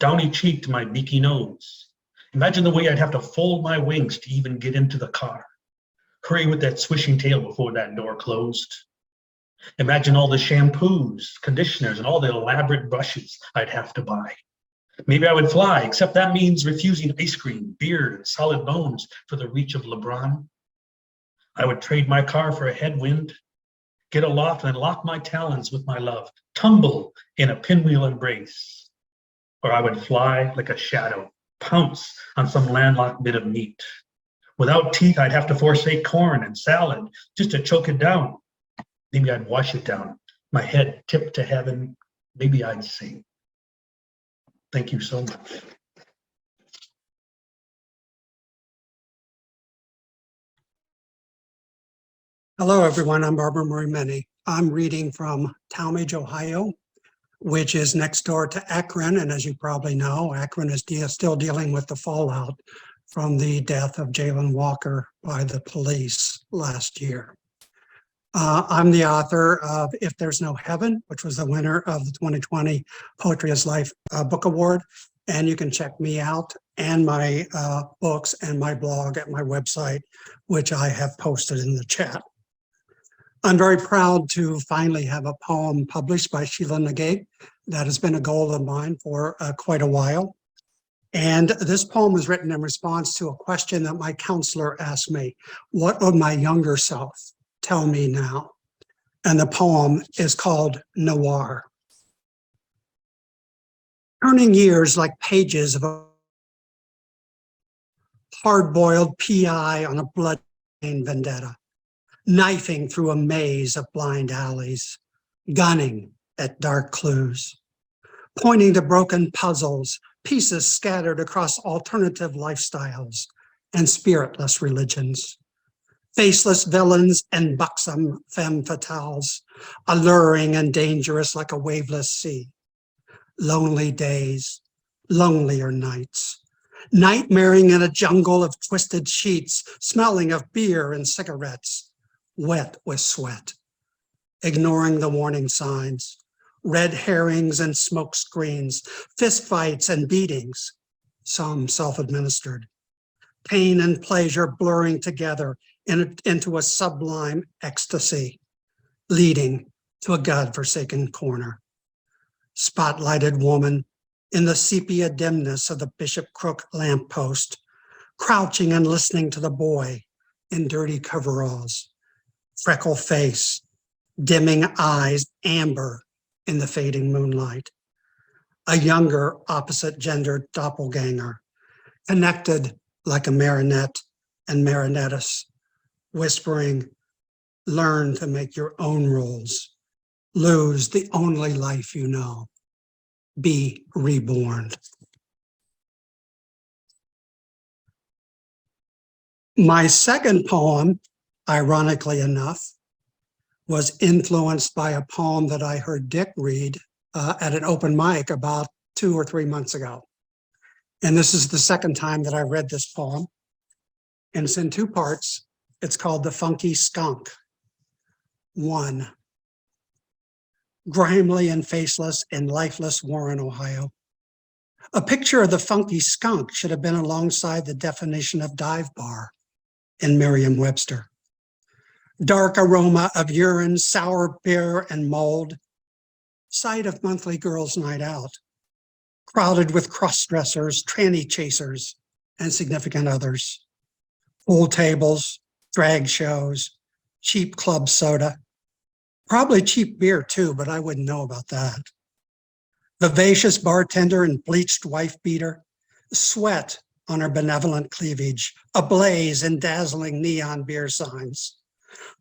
downy cheeked my beaky nose. Imagine the way I'd have to fold my wings to even get into the car. Hurry with that swishing tail before that door closed. Imagine all the shampoos, conditioners, and all the elaborate brushes I'd have to buy. Maybe I would fly, except that means refusing ice cream, beer, and solid bones for the reach of LeBron. I would trade my car for a headwind, get aloft and lock my talons with my love, tumble in a pinwheel embrace. Or I would fly like a shadow, pounce on some landlocked bit of meat. Without teeth, I'd have to forsake corn and salad just to choke it down. Maybe I'd wash it down, my head tipped to heaven. Maybe I'd sing. Thank you so much. Hello, everyone. I'm Barbara Murray Minney. I'm reading from Talmadge, Ohio, which is next door to Akron. And as you probably know, Akron is still dealing with the fallout from the death of Jalen Walker by the police last year. I'm the author of If There's No Heaven, which was the winner of the 2020 Poetry is Life Book Award. And you can check me out and my books and my blog at my website, which I have posted in the chat. I'm very proud to finally have a poem published by Sheila-Na-Gig. That has been a goal of mine for quite a while. And this poem was written in response to a question that my counselor asked me: what would my younger self tell me now? And the poem is called Noir. Turning years like pages of a hard-boiled PI on a blood-stained vendetta, knifing through a maze of blind alleys, gunning at dark clues, pointing to broken puzzles, pieces scattered across alternative lifestyles and spiritless religions, faceless villains and buxom femme fatales, alluring and dangerous like a waveless sea, lonely days, lonelier nights, nightmaring in a jungle of twisted sheets, smelling of beer and cigarettes, wet with sweat, ignoring the warning signs, red herrings and smoke screens, fistfights and beatings, some self-administered, pain and pleasure blurring together into a sublime ecstasy, leading to a godforsaken corner. Spotlighted woman in the sepia dimness of the Bishop Crook lamppost, crouching and listening to the boy in dirty coveralls, freckle face, dimming eyes, amber in the fading moonlight. A younger opposite-gendered doppelganger, connected like a marionette and marionettess, whispering, learn to make your own rules, lose the only life you know, be reborn. My second poem, ironically enough, was influenced by a poem that I heard Dick read at an open mic about 2 or 3 months ago. And this is the second time that I read this poem. And it's in 2 parts. It's called The Funky Skunk. 1. Grimly and faceless in lifeless Warren, Ohio. A picture of the funky skunk should have been alongside the definition of dive bar in Merriam-Webster. Dark aroma of urine, sour beer, and mold. Site of monthly girls' night out. Crowded with cross-dressers, tranny chasers, and significant others. Pool tables, drag shows, cheap club soda. Probably cheap beer too, but I wouldn't know about that. Vivacious bartender and bleached wife beater. Sweat on her benevolent cleavage, ablaze in dazzling neon beer signs.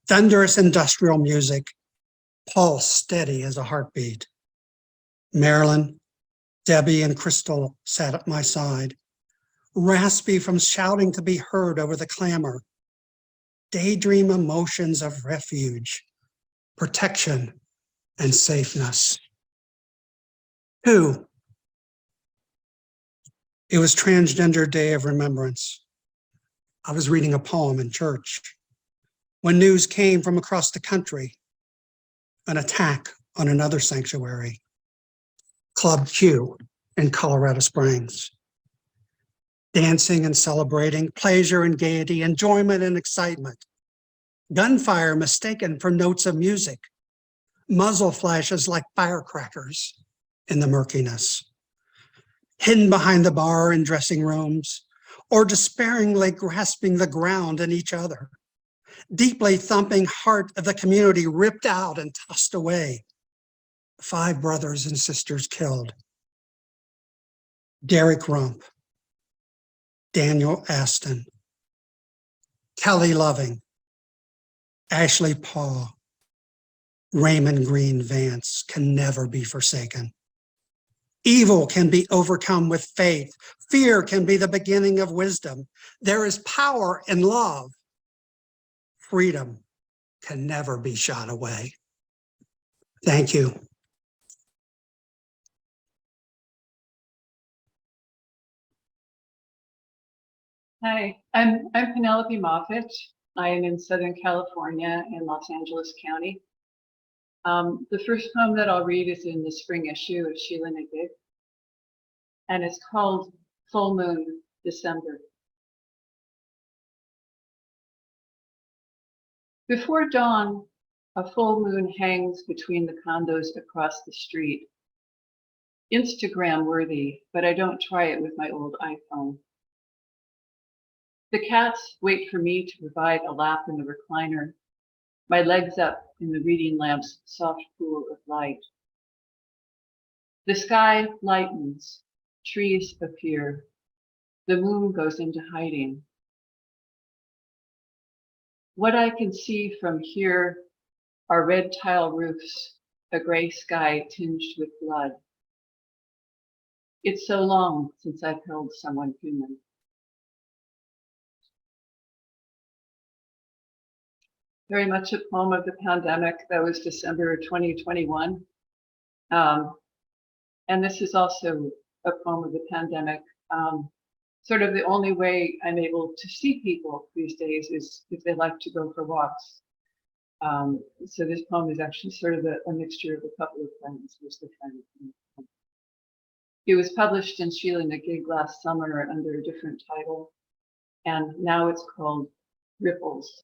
Thunderous industrial music, pulse steady as a heartbeat. Marilyn, Debbie, and Crystal sat at my side. raspy from shouting to be heard over the clamor. Daydream emotions of refuge, protection, and safeness. 2. It was Transgender Day of Remembrance. I was reading a poem in church when news came from across the country, an attack on another sanctuary, Club Q in Colorado Springs. Dancing and celebrating, pleasure and gaiety, enjoyment and excitement. Gunfire mistaken for notes of music, muzzle flashes like firecrackers in the murkiness. Hidden behind the bar in dressing rooms, or despairingly grasping the ground and each other. Deeply thumping heart of the community ripped out and tossed away. 5 brothers and sisters killed. Derek Rump, Daniel Aston, Kelly Loving, Ashley Paul, Raymond Green Vance can never be forsaken. Evil can be overcome with faith. Fear can be the beginning of wisdom. There is power in love. Freedom can never be shot away. Thank you. Hi, I'm Penelope Moffet. I am in Southern California in Los Angeles County. The first poem that I'll read is in the spring issue of Sheila-Na-Gig, and it's called Full Moon, December. Before dawn, a full moon hangs between the condos across the street. Instagram worthy, but I don't try it with my old iPhone. The cats wait for me to provide a lap in the recliner, my legs up in the reading lamp's soft pool of light. The sky lightens, trees appear, the moon goes into hiding. What I can see from here are red tile roofs, a gray sky tinged with blood. It's so long since I've held someone human. Very much a poem of the pandemic. That was December 2021. And this is also a poem of the pandemic. Sort of the only way I'm able to see people these days is if they like to go for walks. So this poem is actually sort of a mixture of a couple of friends. It was published in Sheila-Na-Gig last summer under a different title, and now it's called Ripples.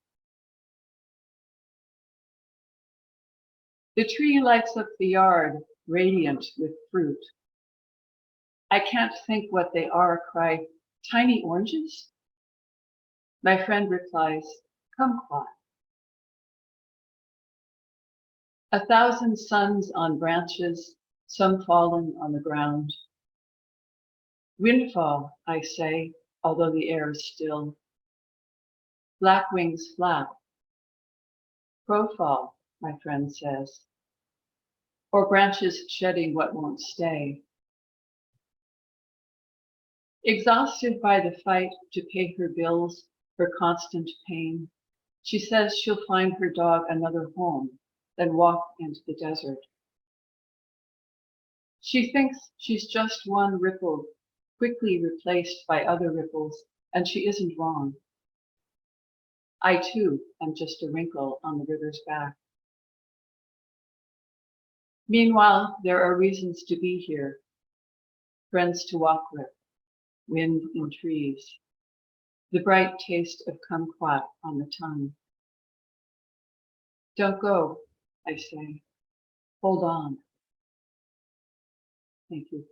The tree lights up the yard, radiant with fruit. I can't think what they are, cry, tiny oranges? My friend replies, kumquat. 1,000 suns on branches, some fallen on the ground. Windfall, I say, although the air is still. Black wings flap. Crowfall, my friend says, or branches shedding what won't stay. Exhausted by the fight to pay her bills, her constant pain, she says she'll find her dog another home, then walk into the desert. She thinks she's just one ripple, quickly replaced by other ripples, and she isn't wrong. I too am just a wrinkle on the river's back. Meanwhile, there are reasons to be here, friends to walk with, wind in trees, the bright taste of kumquat on the tongue. Don't go, I say, hold on. Thank you.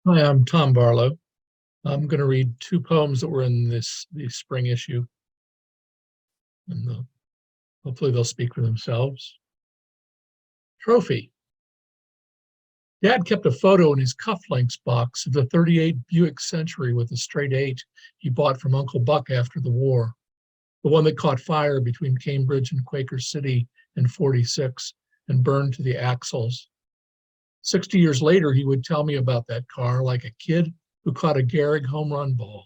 Hi, I'm Tom Barlow. I'm going to read 2 poems that were in the spring issue, and hopefully they'll speak for themselves. Trophy. Dad kept a photo in his cufflinks box of the '38 Buick Century with a straight 8 he bought from Uncle Buck after the war, the one that caught fire between Cambridge and Quaker City in '46 and burned to the axles. 60 years later, he would tell me about that car like a kid who caught a Gehrig home run ball.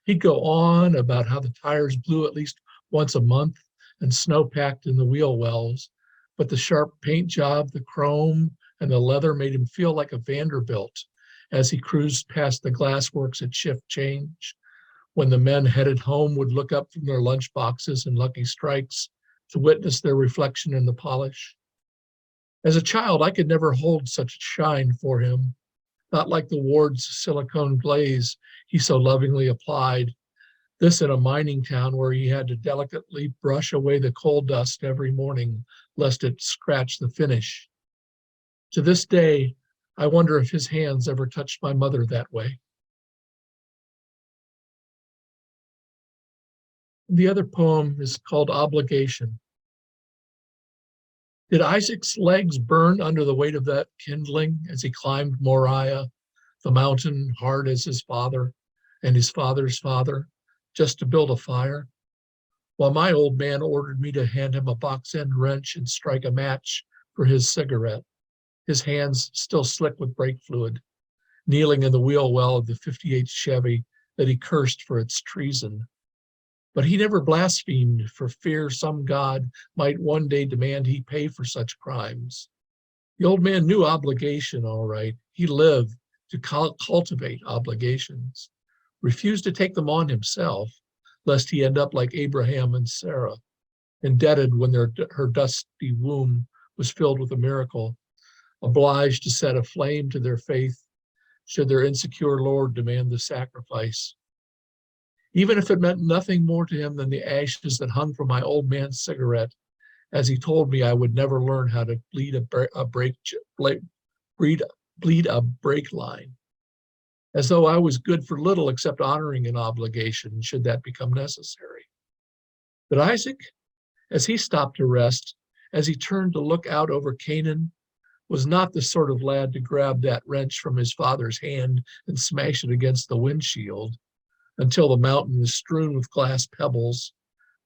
He'd go on about how the tires blew at least once a month and snow packed in the wheel wells, but the sharp paint job, the chrome, and the leather made him feel like a Vanderbilt as he cruised past the glassworks at shift change, when the men headed home would look up from their lunch boxes and Lucky Strikes to witness their reflection in the polish. As a child, I could never hold such shine for him, not like the Ward's silicone glaze he so lovingly applied, this in a mining town where he had to delicately brush away the coal dust every morning, lest it scratch the finish. To this day, I wonder if his hands ever touched my mother that way. The other poem is called Obligation. Did Isaac's legs burn under the weight of that kindling as he climbed Moriah, the mountain hard as his father and his father's father, just to build a fire? While my old man ordered me to hand him a box end wrench and strike a match for his cigarette, his hands still slick with brake fluid, kneeling in the wheel well of the '58 Chevy that he cursed for its treason. But he never blasphemed for fear some god might one day demand he pay for such crimes. The old man knew obligation, all right. He lived to cultivate obligations, refused to take them on himself, lest he end up like Abraham and Sarah, indebted when her dusty womb was filled with a miracle, obliged to set a flame to their faith should their insecure Lord demand the sacrifice. Even if it meant nothing more to him than the ashes that hung from my old man's cigarette, as he told me I would never learn how to bleed a brake line, as though I was good for little except honoring an obligation should that become necessary. But Isaac, as he stopped to rest, as he turned to look out over Canaan, was not the sort of lad to grab that wrench from his father's hand and smash it against the windshield until the mountain was strewn with glass pebbles,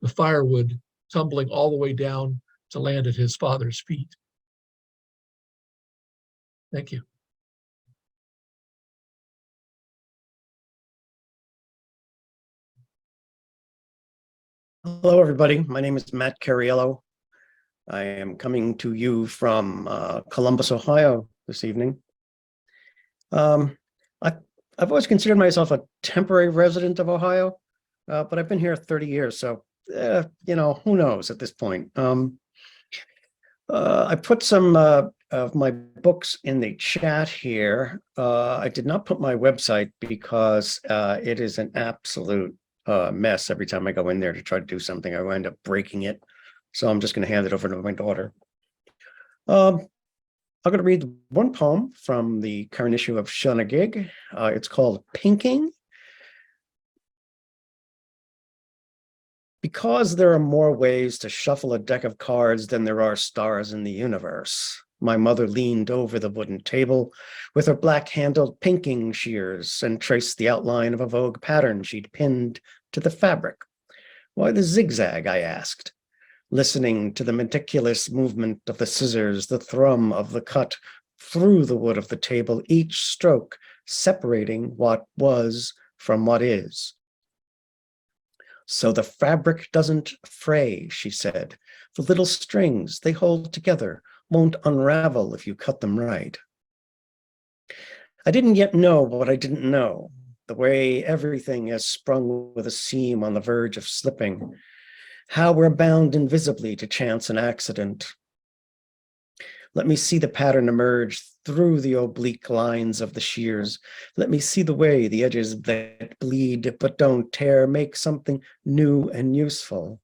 the firewood tumbling all the way down to land at his father's feet. Thank you. Hello, everybody. My name is Matt Cariello. I am coming to you from Columbus, Ohio this evening. I've always considered myself a temporary resident of Ohio, but I've been here 30 years, so, who knows at this point. I put some of my books in the chat here. I did not put my website because it is an absolute mess. Every time I go in there to try to do something, I wind up breaking it. So I'm just going to hand it over to my daughter. I'm going to read one poem from the current issue of Sheila-Na-Gig. It's called Pinking. Because there are more ways to shuffle a deck of cards than there are stars in the universe, my mother leaned over the wooden table with her black-handled pinking shears and traced the outline of a Vogue pattern she'd pinned to the fabric. Why the zigzag, I asked, listening to the meticulous movement of the scissors, the thrum of the cut through the wood of the table, each stroke separating what was from what is. So the fabric doesn't fray, she said. The little strings they hold together won't unravel if you cut them right. I didn't yet know what I didn't know, the way everything has sprung with a seam on the verge of slipping, how we're bound invisibly to chance and accident. Let me see the pattern emerge through the oblique lines of the shears. Let me see the way the edges that bleed but don't tear make something new and useful.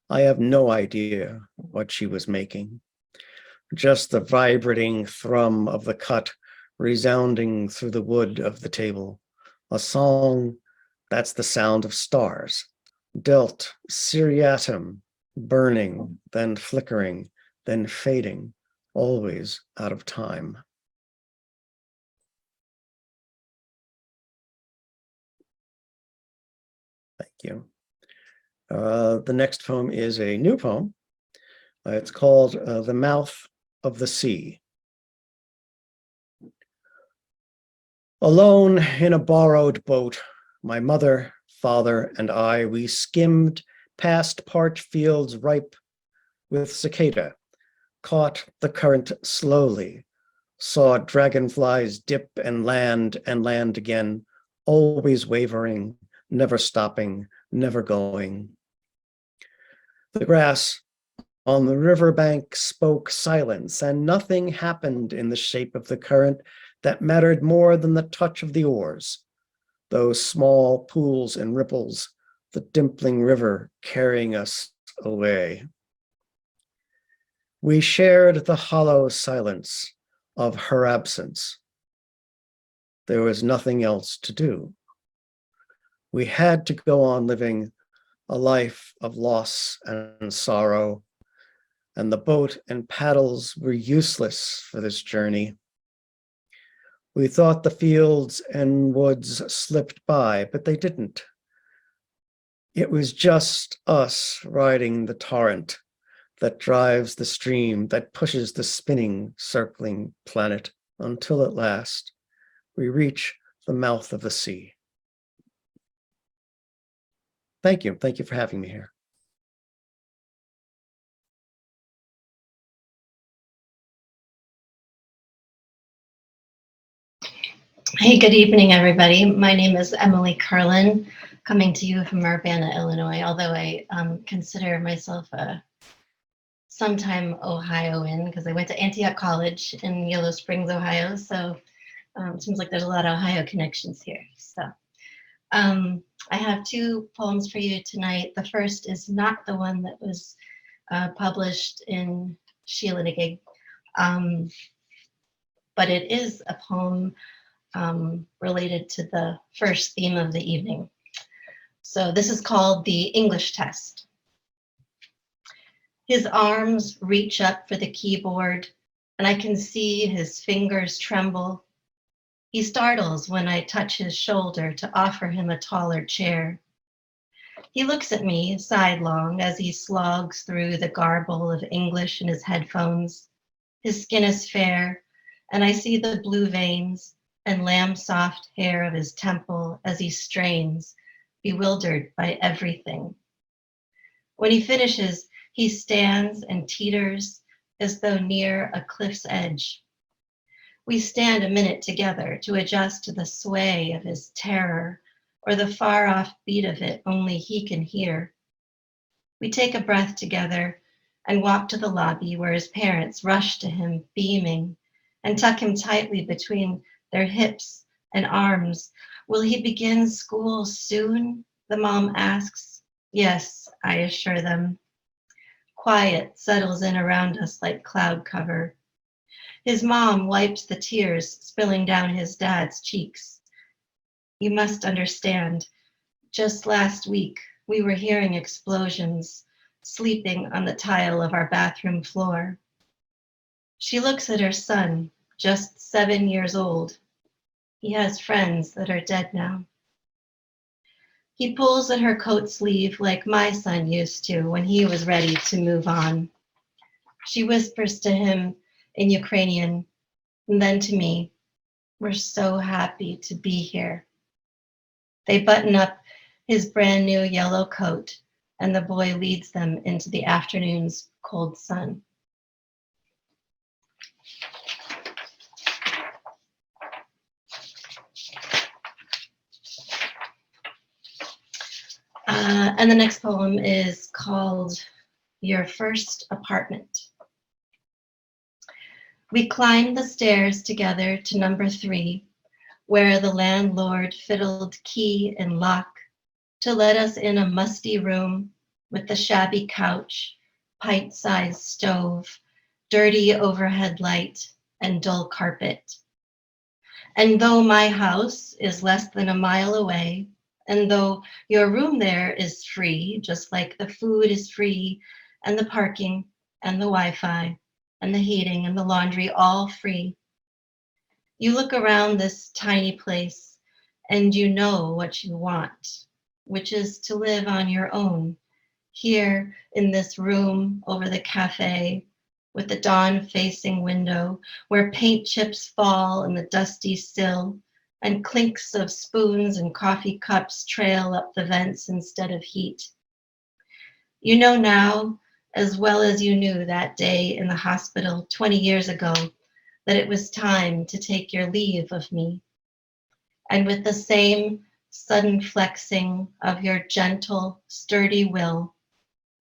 I have no idea what she was making. Just the vibrating thrum of the cut resounding through the wood of the table. A song, that's the sound of stars. Dealt seriatim, burning, then flickering, then fading, always out of time. Thank you. The next poem is a new poem. It's called The Mouth of the Sea. Alone in a borrowed boat, my mother, father, and I, we skimmed past parched fields ripe with cicada, caught the current slowly, saw dragonflies dip and land again, always wavering, never stopping, never going. The grass on the riverbank spoke silence, and nothing happened in the shape of the current that mattered more than the touch of the oars, those small pools and ripples, the dimpling river carrying us away. We shared the hollow silence of her absence. There was nothing else to do. We had to go on living a life of loss and sorrow, and the boat and paddles were useless for this journey. We thought the fields and woods slipped by, but they didn't. It was just us riding the torrent that drives the stream, that pushes the spinning, circling planet until at last we reach the mouth of the sea. Thank you. Thank you for having me here. Hey, good evening, everybody. My name is Emily Kerlin, coming to you from Urbana, Illinois, although I consider myself a sometime Ohioan because I went to Antioch College in Yellow Springs, Ohio. So it seems like there's a lot of Ohio connections here. So I have two poems for you tonight. The first is not the one that was published in Sheila-Na-Gig, but it is a poem related to the first theme of the evening. So this is called The English Test. His arms reach up for the keyboard, and I can see his fingers tremble. He startles when I touch his shoulder to offer him a taller chair. He looks at me sidelong as he slogs through the garble of English in his headphones. His skin is fair, and I see the blue veins and lamb-soft hair of his temple as he strains, bewildered by everything. When he finishes, he stands and teeters as though near a cliff's edge. We stand a minute together to adjust to the sway of his terror or the far-off beat of it only he can hear. We take a breath together and walk to the lobby where his parents rush to him, beaming, and tuck him tightly between their hips and arms. Will he begin school soon? The mom asks. Yes, I assure them. Quiet settles in around us like cloud cover. His mom wipes the tears spilling down his dad's cheeks. You must understand, just last week we were hearing explosions, sleeping on the tile of our bathroom floor. She looks at her son, just 7 years old. He has friends that are dead now. He pulls at her coat sleeve like my son used to when he was ready to move on. She whispers to him in Ukrainian, and then to me, we're so happy to be here. They button up his brand new yellow coat, and the boy leads them into the afternoon's cold sun. And the next poem is called Your First Apartment. We climbed the stairs together to number 3, where the landlord fiddled key and lock to let us in a musty room with the shabby couch, pint-sized stove, dirty overhead light, and dull carpet. And though my house is less than a mile away, and though your room there is free, just like the food is free, and the parking, and the Wi-Fi, and the heating, and the laundry, all free, you look around this tiny place, and you know what you want, which is to live on your own, here in this room over the cafe with the dawn-facing window where paint chips fall in the dusty sill and clinks of spoons and coffee cups trail up the vents instead of heat. You know now, as well as you knew that day in the hospital 20 years ago, that it was time to take your leave of me. And with the same sudden flexing of your gentle, sturdy will,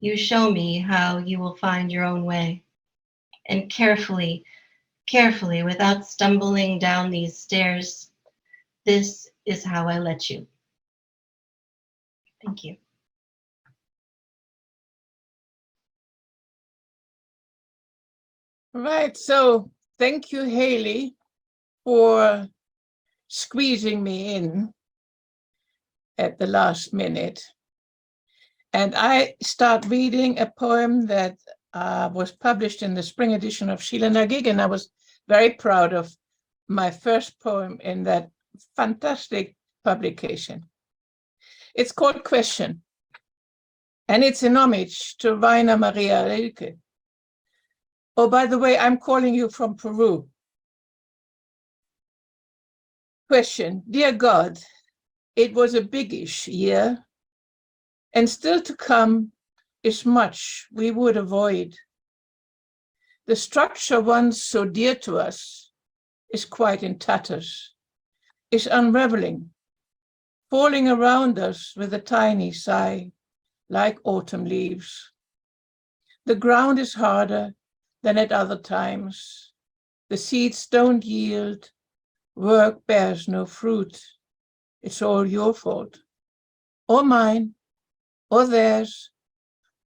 you show me how you will find your own way. And carefully, without stumbling down these stairs, this is how I let you. Thank you. Right, so thank you, Hayley, for squeezing me in at the last minute. And I start reading a poem that was published in the spring edition of Sheila-Na-Gig, and I was very proud of my first poem in that fantastic publication. It's called Question, and it's an homage to Rainer Maria Rilke. Oh, by the way, I'm calling you from Peru. Question, dear God, it was a biggish year, and still to come is much we would avoid. The structure once so dear to us is quite in tatters, is unraveling, falling around us with a tiny sigh, like autumn leaves. The ground is harder than at other times. The seeds don't yield, work bears no fruit. It's all your fault, or mine, or theirs,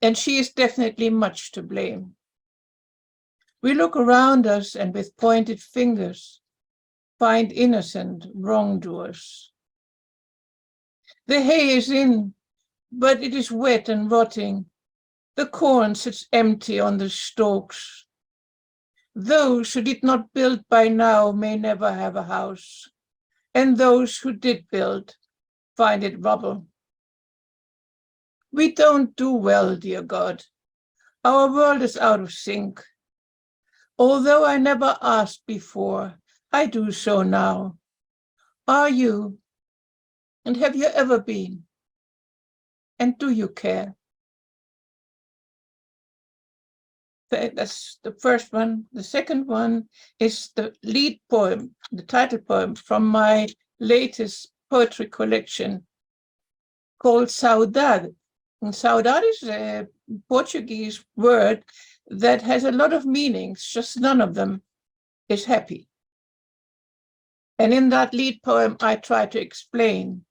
and she is definitely much to blame. We look around us and with pointed fingers find innocent wrongdoers. The hay is in, but it is wet and rotting. The corn sits empty on the stalks. Those who did not build by now may never have a house, and those who did build find it rubble. We don't do well, dear God. Our world is out of sync. Although I never asked before, I do so now. Are you? And have you ever been? And do you care? That's the first one. The second one is the lead poem, the title poem from my latest poetry collection called Saudade. And saudade is a Portuguese word that has a lot of meanings, just none of them is happy. And in that lead poem, I try to explain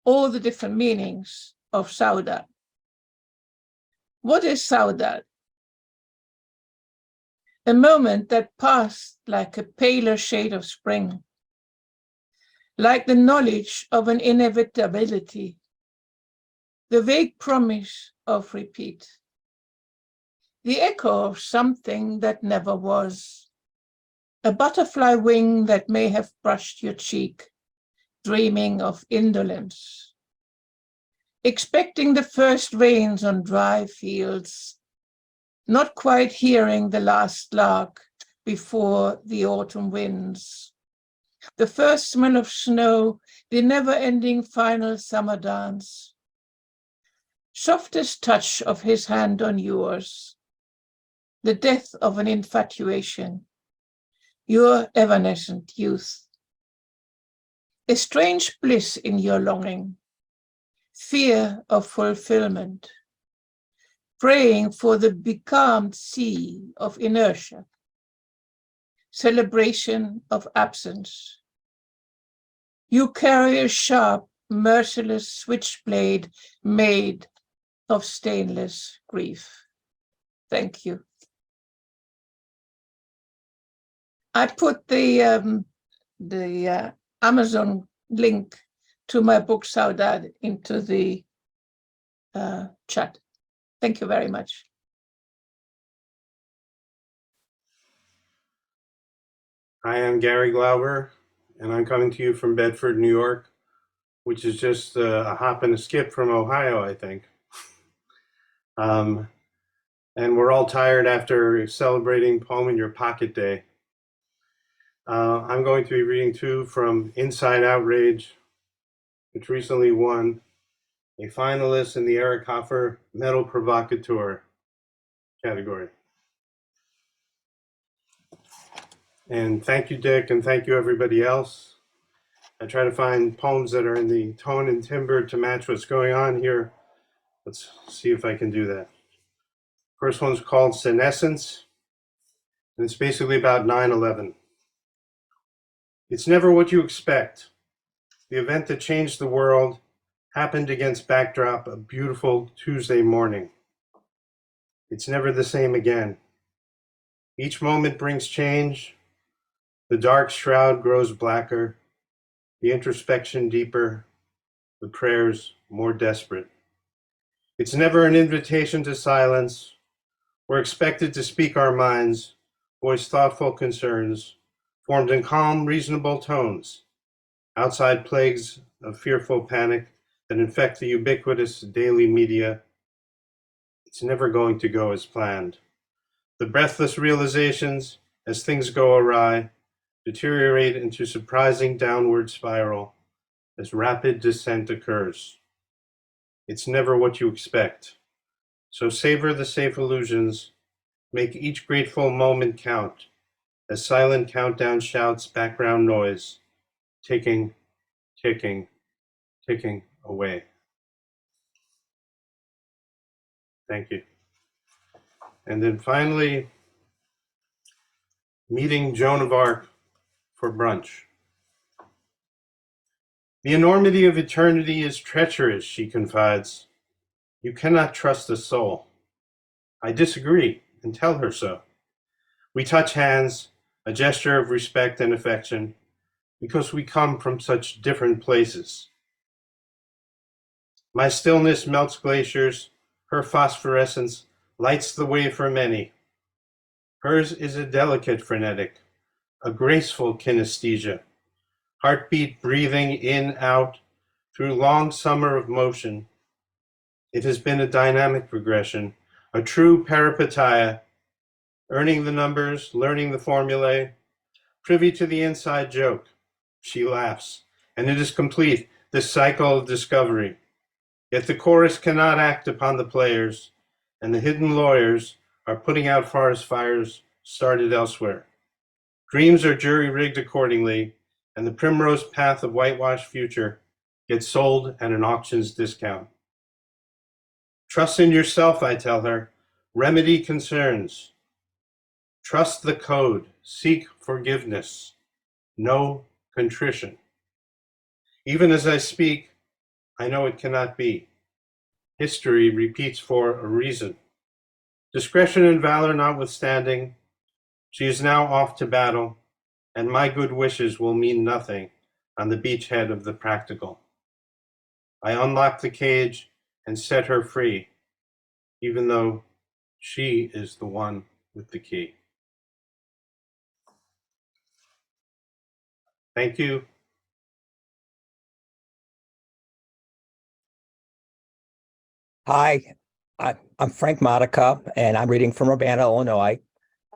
all the different meanings of saudade. What is saudade? A moment that passed like a paler shade of spring, like the knowledge of an inevitability, the vague promise of repeat, the echo of something that never was, a butterfly wing that may have brushed your cheek, dreaming of indolence, expecting the first rains on dry fields, not quite hearing the last lark before the autumn winds, the first smell of snow, the never-ending final summer dance, softest touch of his hand on yours, the death of an infatuation, your evanescent youth, a strange bliss in your longing, fear of fulfillment, praying for the becalmed sea of inertia, celebration of absence. You carry a sharp, merciless switchblade made of stainless grief. Thank you. I put the Amazon link to my book Saudade into the chat. Thank you very much. Hi, I'm Gary Glauber, and I'm coming to you from Bedford, New York, which is just a hop and a skip from Ohio, I think. And we're all tired after celebrating Poem in Your Pocket Day. I'm going to be reading two from Inside Outrage, which recently won a finalist in the Eric Hoffer Metal Provocateur category. And thank you, Dick, and thank you, everybody else. I try to find poems that are in the tone and timbre to match what's going on here. Let's see if I can do that. First one's called Senescence, and it's basically about 9/11. It's never what you expect. The event that changed the world happened against backdrop of beautiful Tuesday morning. It's never the same again. Each moment brings change. The dark shroud grows blacker, the introspection deeper, the prayers more desperate. It's never an invitation to silence. We're expected to speak our minds, voice thoughtful concerns, formed in calm, reasonable tones. Outside plagues of fearful panic that infect the ubiquitous daily media. It's never going to go as planned. The breathless realizations, as things go awry, deteriorate into surprising downward spiral as rapid descent occurs. It's never what you expect. So savor the safe illusions, make each grateful moment count, as silent countdown shouts background noise, ticking, ticking, ticking away. Thank you. And then finally, meeting Joan of Arc for brunch. The enormity of eternity is treacherous, she confides. You cannot trust a soul. I disagree and tell her so. We touch hands, a gesture of respect and affection, because we come from such different places. My stillness melts glaciers, her phosphorescence lights the way for many. Hers is a delicate frenetic, a graceful kinesthesia, heartbeat breathing in, out, through long summer of motion. It has been a dynamic progression, a true peripetia, earning the numbers, learning the formulae, privy to the inside joke. She laughs, and it is complete, this cycle of discovery. Yet the chorus cannot act upon the players, and the hidden lawyers are putting out forest fires started elsewhere. Dreams are jury-rigged accordingly, and the primrose path of whitewashed future gets sold at an auction's discount. Trust in yourself, I tell her. Remedy concerns. Trust the code. Seek forgiveness. No contrition. Even as I speak, I know it cannot be. History repeats for a reason. Discretion and valor notwithstanding, she is now off to battle, and my good wishes will mean nothing on the beachhead of the practical. I unlock the cage and set her free, even though she is the one with the key. Thank you. Hi, I'm Frank Modica, and I'm reading from Urbana, Illinois.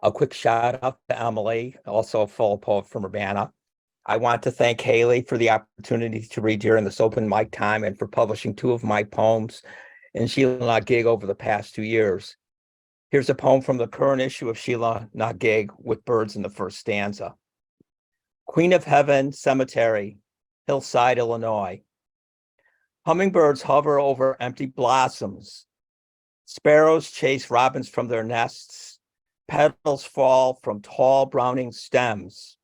A quick shout out to Emily, also a fellow poet from Urbana. I want to thank Hayley for the opportunity to read during this open mic time and for publishing two of my poems in Sheila-Na-Gig over the past 2 years. Here's a poem from the current issue of Sheila-Na-Gig with birds in the first stanza. Queen of Heaven Cemetery, Hillside, Illinois. Hummingbirds hover over empty blossoms. Sparrows chase robins from their nests. Petals fall from tall browning stems.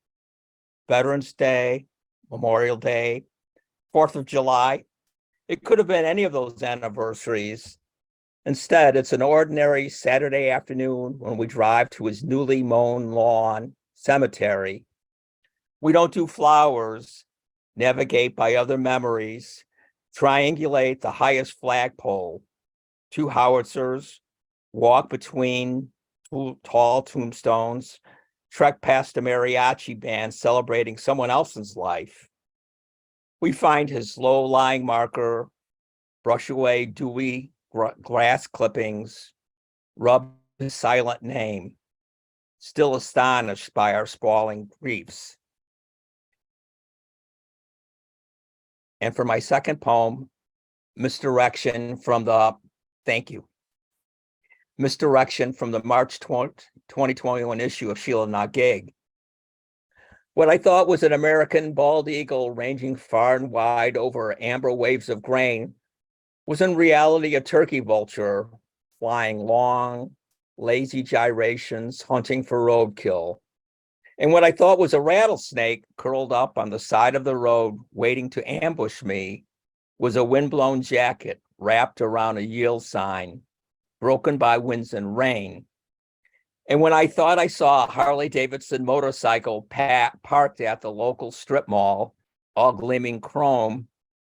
Veterans Day, Memorial Day, 4th of July. It could have been any of those anniversaries. Instead, it's an ordinary Saturday afternoon when we drive to his newly mown lawn cemetery. We don't do flowers, navigate by other memories, triangulate the highest flagpole, 2 howitzers, walk between 2 tall tombstones, trek past a mariachi band celebrating someone else's life. We find his low-lying marker, brush away dewy grass clippings, rub his silent name, still astonished by our sprawling griefs. And for my second poem, Misdirection from the, thank you. Misdirection from the March 2021 issue of Sheila-Na-Gig. What I thought was an American bald eagle ranging far and wide over amber waves of grain was in reality a turkey vulture flying long, lazy gyrations, hunting for roadkill. And what I thought was a rattlesnake curled up on the side of the road waiting to ambush me was a windblown jacket wrapped around a yield sign, broken by winds and rain. And when I thought I saw a Harley-Davidson motorcycle parked at the local strip mall, all gleaming chrome,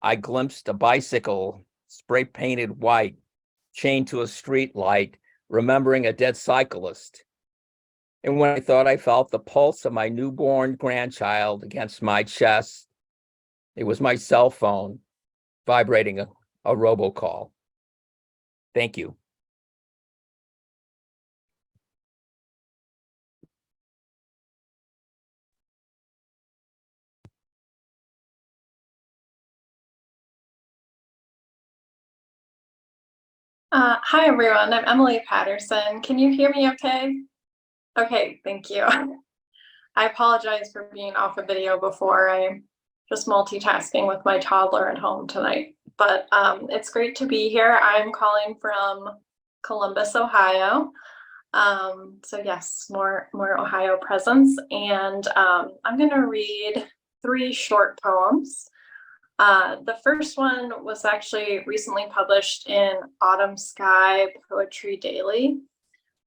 I glimpsed a bicycle spray-painted white, chained to a street light, remembering a dead cyclist. And when I thought I felt the pulse of my newborn grandchild against my chest, it was my cell phone vibrating a robocall. Thank you. Hi, everyone. I'm Emily Patterson. Can you hear me okay? Okay, thank you. I apologize for being off a video before. I'm just multitasking with my toddler at home tonight. But it's great to be here. I'm calling from Columbus, Ohio. So yes, more Ohio presence. And I'm going to read 3 short poems. The first one was actually recently published in Autumn Sky Poetry Daily,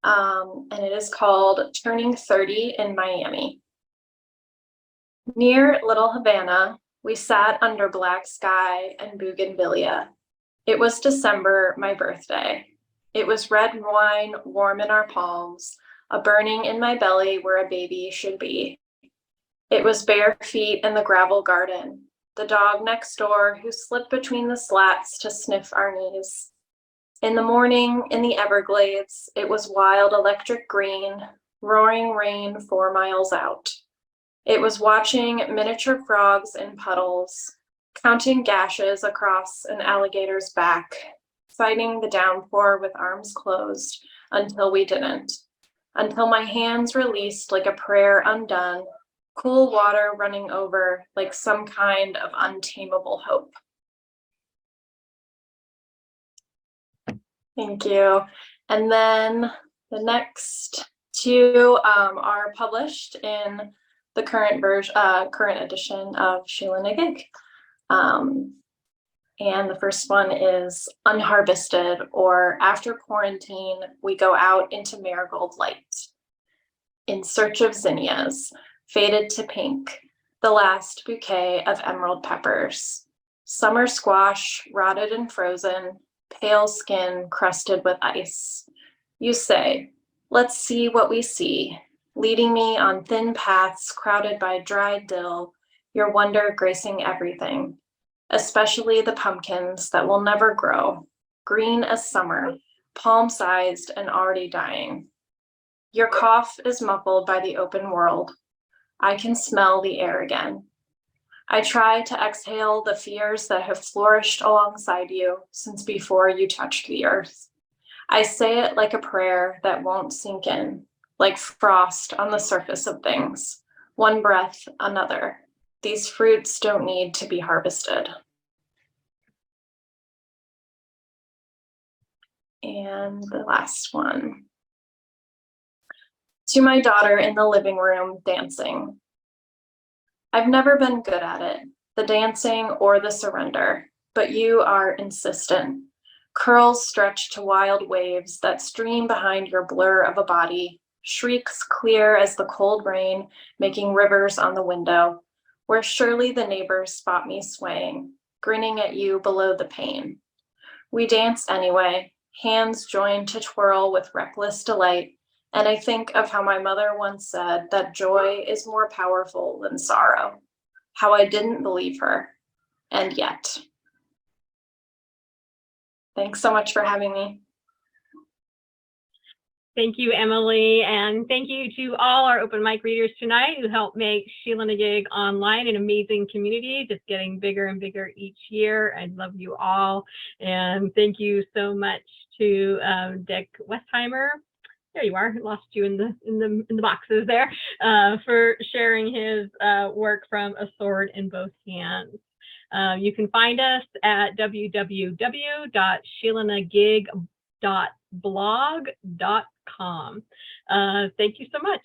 and it is called Turning 30 in Miami. Near Little Havana, we sat under black sky and bougainvillea. It was December, my birthday. It was red wine warm in our palms, a burning in my belly where a baby should be. It was bare feet in the gravel garden, the dog next door who slipped between the slats to sniff our knees. In the morning, in the Everglades, it was wild electric green, roaring rain 4 miles out. It was watching miniature frogs in puddles, counting gashes across an alligator's back, fighting the downpour with arms closed until we didn't, until my hands released like a prayer undone, cool water running over like some kind of untamable hope. Thank you. And then the next 2 are published in the current version, current edition of Sheila-Na-Gig. And the first one is Unharvested, or After Quarantine, We Go Out into Marigold Light. In search of zinnias, faded to pink, the last bouquet of emerald peppers. Summer squash, rotted and frozen, pale skin crusted with ice. You say, let's see what we see, leading me on thin paths crowded by dried dill, your wonder gracing everything, especially the pumpkins that will never grow, green as summer, palm-sized and already dying. Your cough is muffled by the open world. I can smell the air again. I try to exhale the fears that have flourished alongside you since before you touched the earth. I say it like a prayer that won't sink in, like frost on the surface of things. One breath, another. These fruits don't need to be harvested. And the last one. To my daughter in the living room, dancing. I've never been good at it, the dancing or the surrender, but you are insistent. Curls stretch to wild waves that stream behind your blur of a body, shrieks clear as the cold rain making rivers on the window, where surely the neighbors spot me swaying, grinning at you below the pain. We dance anyway, hands joined to twirl with reckless delight, and I think of how my mother once said that joy is more powerful than sorrow, how I didn't believe her, and yet. Thanks so much for having me. Thank you, Emily, and thank you to all our open mic readers tonight who helped make Sheila-Na-Gig Online an amazing community, just getting bigger and bigger each year. I love you all, and thank you so much to Dick Westheimer. There you are. I lost you in the boxes there, for sharing his work from A Sword in Both Hands. You can find us at www.sheila-na-gig.blog.com. Thank you so much.